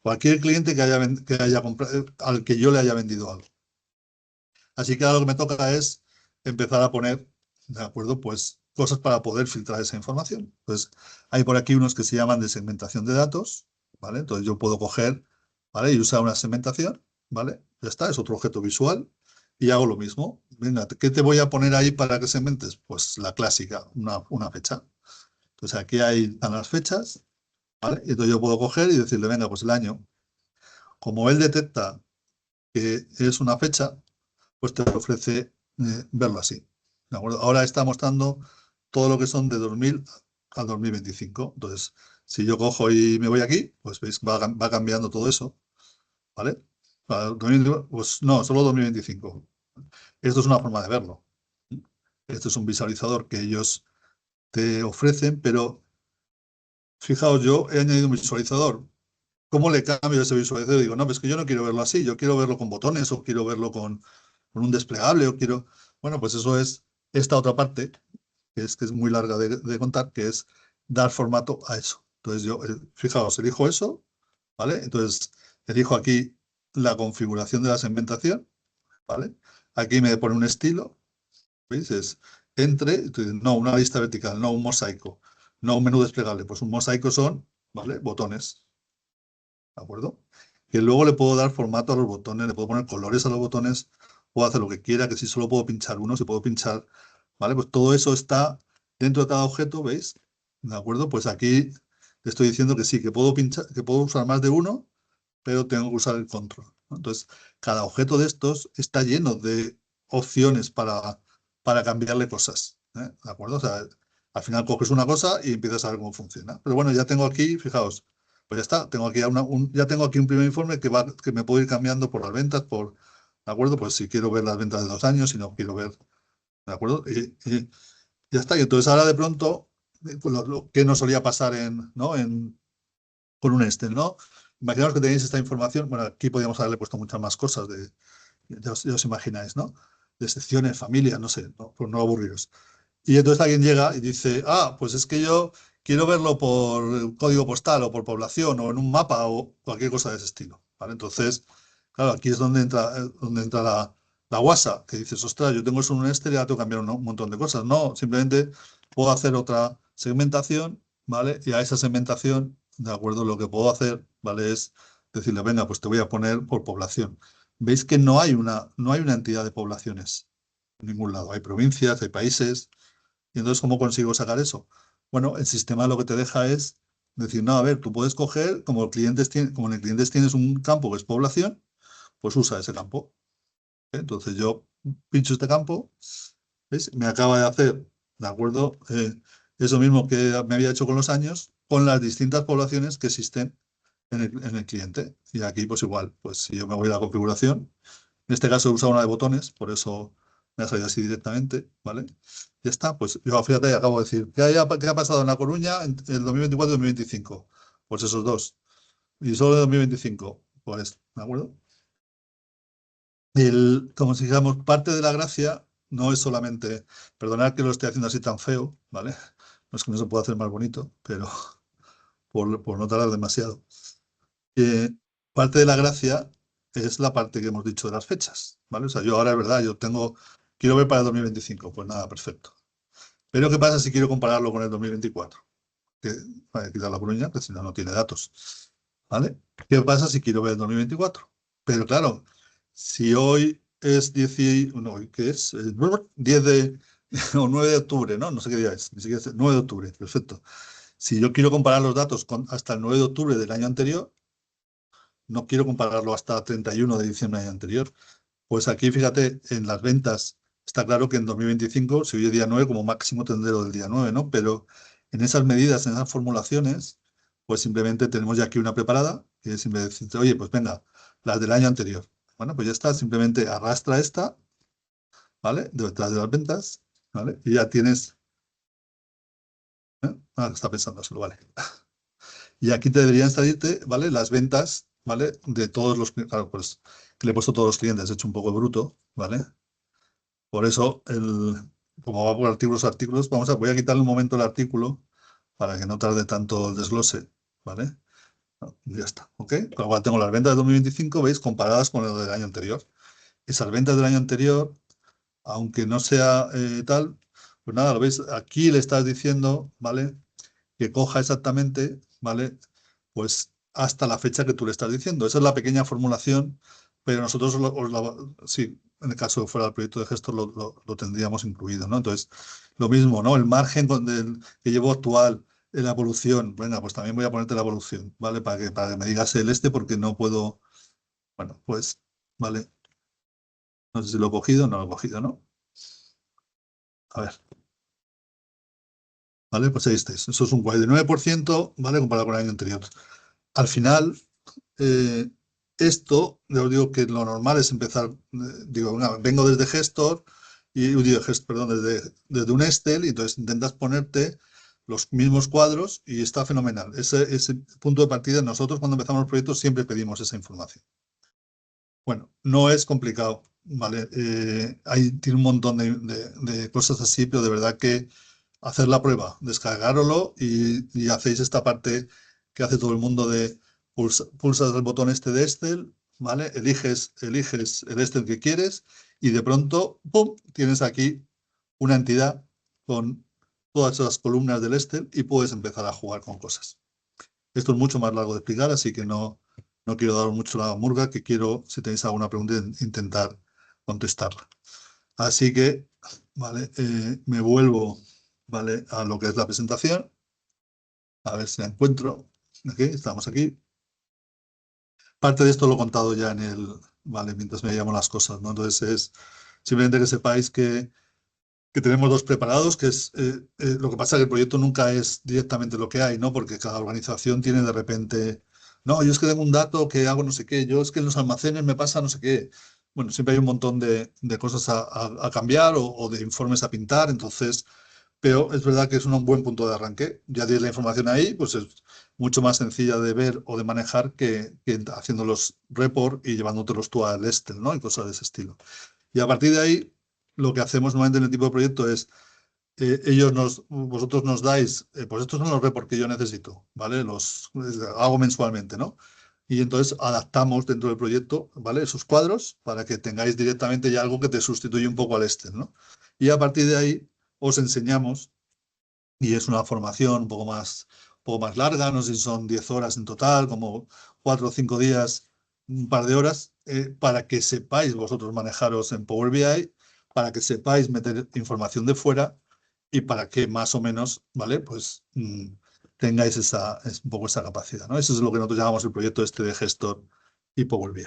Cualquier cliente que haya comprado, al que yo le haya vendido algo. Así que ahora lo que me toca es empezar a poner, ¿de acuerdo? Pues cosas para poder filtrar esa información. Entonces, hay por aquí unos que se llaman de segmentación de datos, ¿vale? Entonces yo puedo coger, ¿vale? Y usar una segmentación, ¿vale? Ya está, es otro objeto visual. Y hago lo mismo. Venga, ¿qué te voy a poner ahí para que segmentes? Pues la clásica, una fecha. Entonces aquí están las fechas, ¿vale? Y entonces yo puedo coger y decirle, venga, pues el año. Como él detecta que es una fecha, pues te ofrece verlo así. ¿De acuerdo? Ahora está mostrando todo lo que son de 2000 al 2025. Entonces, si yo cojo y me voy aquí, pues veis, va cambiando todo eso, ¿vale? Para 2000, pues no, solo 2025. Esto es una forma de verlo. Esto es un visualizador que ellos te ofrecen, pero fijaos, yo he añadido un visualizador. ¿Cómo le cambio ese visualizador? Digo, no, pues que yo no quiero verlo así, yo quiero verlo con botones o quiero verlo con un desplegable o quiero... Bueno, pues eso es esta otra parte, que es muy larga de contar, que es dar formato a eso. Entonces yo, fijaos, elijo eso, ¿vale? Entonces elijo aquí la configuración de la segmentación, ¿vale? Aquí me pone un estilo, ¿veis? Es entre, entonces, no, una lista vertical, no un mosaico, no un menú desplegable, pues un mosaico son, ¿vale? Botones, ¿de acuerdo? Que luego le puedo dar formato a los botones, le puedo poner colores a los botones, puedo hacer lo que quiera, que si solo puedo pinchar uno, si puedo pinchar, ¿vale? Pues todo eso está dentro de cada objeto, ¿veis? ¿De acuerdo? Pues aquí te estoy diciendo que sí, que puedo pinchar, que puedo usar más de uno, pero tengo que usar el control, ¿no? Entonces, cada objeto de estos está lleno de opciones para cambiarle cosas, ¿eh? ¿De acuerdo? O sea, al final coges una cosa y empiezas a ver cómo funciona. Pero bueno, ya tengo aquí, fijaos, pues ya está, tengo aquí ya tengo aquí un primer informe que me puedo ir cambiando por las ventas, ¿de acuerdo? Pues si quiero ver las ventas de 2 años, si no quiero ver, ¿de acuerdo? Y ya está. Y entonces ahora de pronto, pues lo que no solía pasar ¿no? Con un Excel, ¿no? Imaginaos que tenéis esta información, bueno, aquí podríamos haberle puesto muchas más cosas, ya os imagináis, ¿no? De secciones, familias, no sé, ¿no? Por no aburriros. Y entonces alguien llega y dice, pues es que yo quiero verlo por código postal o por población o en un mapa o cualquier cosa de ese estilo, ¿vale? Entonces, claro, aquí es donde entra la guasa, que dices, ostras, yo tengo eso en un Excel y ahora tengo que cambiar un montón de cosas. No, simplemente puedo hacer otra segmentación, ¿vale? Y a esa segmentación, de acuerdo, lo que puedo hacer, ¿vale? Es decirle, venga, pues te voy a poner por población. Veis que no hay una entidad de poblaciones en ningún lado. Hay provincias, hay países. ¿Y entonces cómo consigo sacar eso? Bueno, el sistema lo que te deja es decir, no, a ver, tú puedes coger, como en el clientes tienes un campo que es población, pues usa ese campo. ¿Eh? Entonces yo pincho este campo, ¿ves? Me acaba de hacer, ¿de acuerdo? Eso mismo que me había hecho con los años, con las distintas poblaciones que existen en el cliente. Y aquí pues igual, pues si yo me voy a la configuración, en este caso he usado una de botones, por eso me ha salido así directamente, ¿vale? Ya está, pues yo fíjate, acabo de decir, ¿qué ha pasado en La Coruña en el 2024 y 2025? Pues esos dos. Y solo de 2025, pues, ¿de acuerdo? Como si digamos, parte de la gracia no es solamente, perdonad que lo esté haciendo así tan feo, ¿vale? No es que no se pueda hacer más bonito, pero por no tardar demasiado. Eh, Parte de la gracia es la parte que hemos dicho de las fechas, ¿vale? O sea, yo ahora es verdad, quiero ver para el 2025, pues nada, perfecto. Pero ¿qué pasa si quiero compararlo con el 2024? Que, vale, quitar la Coruña, que si no, no tiene datos, ¿vale? ¿Qué pasa si quiero ver el 2024? Pero claro, si hoy es 10 no, ¿qué es? 10 o 9 de octubre, ¿no? No sé qué día es, ni siquiera es 9 de octubre, perfecto. Si yo quiero comparar los datos hasta el 9 de octubre del año anterior, no quiero compararlo hasta 31 de diciembre del año anterior. Pues aquí, fíjate, en las ventas está claro que en 2025, si hoy es día 9, como máximo tendré lo del día 9, ¿no? Pero en esas medidas, en esas formulaciones, pues simplemente tenemos ya aquí una preparada, que es simplemente decirte, oye, pues venga, las del año anterior. Bueno, pues ya está, simplemente arrastra esta, ¿vale? Detrás de las ventas, ¿vale? Y ya tienes... está pensando solo, vale. Y aquí te deberían salirte, ¿vale? Las ventas, ¿vale? De todos los... Claro, pues que le he puesto todos los clientes, he hecho un poco de bruto, ¿vale? Por eso, como va por artículos, voy a quitarle un momento el artículo para que no tarde tanto el desglose, ¿vale? Ya está, ¿ok? Con lo cual tengo las ventas de 2025, ¿veis? Comparadas con las del año anterior. Esas ventas del año anterior, aunque no sea tal, pues nada, lo veis, aquí le estás diciendo, ¿vale? Que coja exactamente, ¿vale? Pues hasta la fecha que tú le estás diciendo. Esa es la pequeña formulación, pero nosotros, sí, en el caso que fuera el proyecto de gestor, lo tendríamos incluido, ¿no? Entonces, lo mismo, ¿no? El margen que llevo actual, en la evolución, venga, pues también voy a ponerte la evolución, ¿vale? Para que me digas el porque no puedo, bueno, pues, ¿vale? No sé si lo he cogido, no lo he cogido, ¿no? A ver. ¿Vale? Pues ahí estáis. Eso es un 49%, ¿vale? Comparado con el año anterior. Al final, eh, esto, ya os digo que lo normal es empezar, digo, vengo desde Gestor, perdón, desde un Excel, y entonces intentas ponerte los mismos cuadros y está fenomenal. Ese punto de partida, nosotros cuando empezamos los proyectos siempre pedimos esa información. Bueno, no es complicado, ¿vale? Tiene un montón de cosas así, pero de verdad que hacer la prueba, descargarlo y hacéis esta parte que hace todo el mundo de pulsas el botón este de Excel, ¿vale? Eliges el Excel que quieres y de pronto, ¡pum!, tienes aquí una entidad con todas las columnas del Excel y puedes empezar a jugar con cosas. Esto es mucho más largo de explicar, así que no quiero dar mucho la murga, que quiero, si tenéis alguna pregunta, intentar contestarla. Así que, vale, me vuelvo, vale, a lo que es la presentación. A ver si la encuentro. Aquí, estamos aquí. Parte de esto lo he contado ya vale, mientras me llamo las cosas, ¿no? Entonces es simplemente que sepáis que tenemos dos preparados, que es lo que pasa es que el proyecto nunca es directamente lo que hay, ¿no? Porque cada organización tiene de repente, no, yo es que tengo un dato que hago no sé qué, yo es que en los almacenes me pasa no sé qué. Bueno, siempre hay un montón de cosas a cambiar o de informes a pintar, entonces, pero es verdad que es un buen punto de arranque. Ya tienes la información ahí, pues es mucho más sencilla de ver o de manejar que haciendo los report y llevándotelos tú al Excel, ¿no? Y cosas de ese estilo. Y a partir de ahí, lo que hacemos normalmente en el tipo de proyecto es, vosotros nos dais, pues estos son los reports que yo necesito, ¿vale? Los hago mensualmente, ¿no? Y entonces adaptamos dentro del proyecto, ¿vale? Esos cuadros para que tengáis directamente ya algo que te sustituye un poco al Excel, ¿no? Y a partir de ahí os enseñamos, y es una formación un poco más larga, no sé si son 10 horas en total, como 4 o 5 días, un par de horas, para que sepáis vosotros manejaros en Power BI, para que sepáis meter información de fuera y para que más o menos, ¿vale? Pues tengáis un poco esa capacidad, ¿no? Eso es lo que nosotros llamamos el proyecto este de Gestor y Power BI.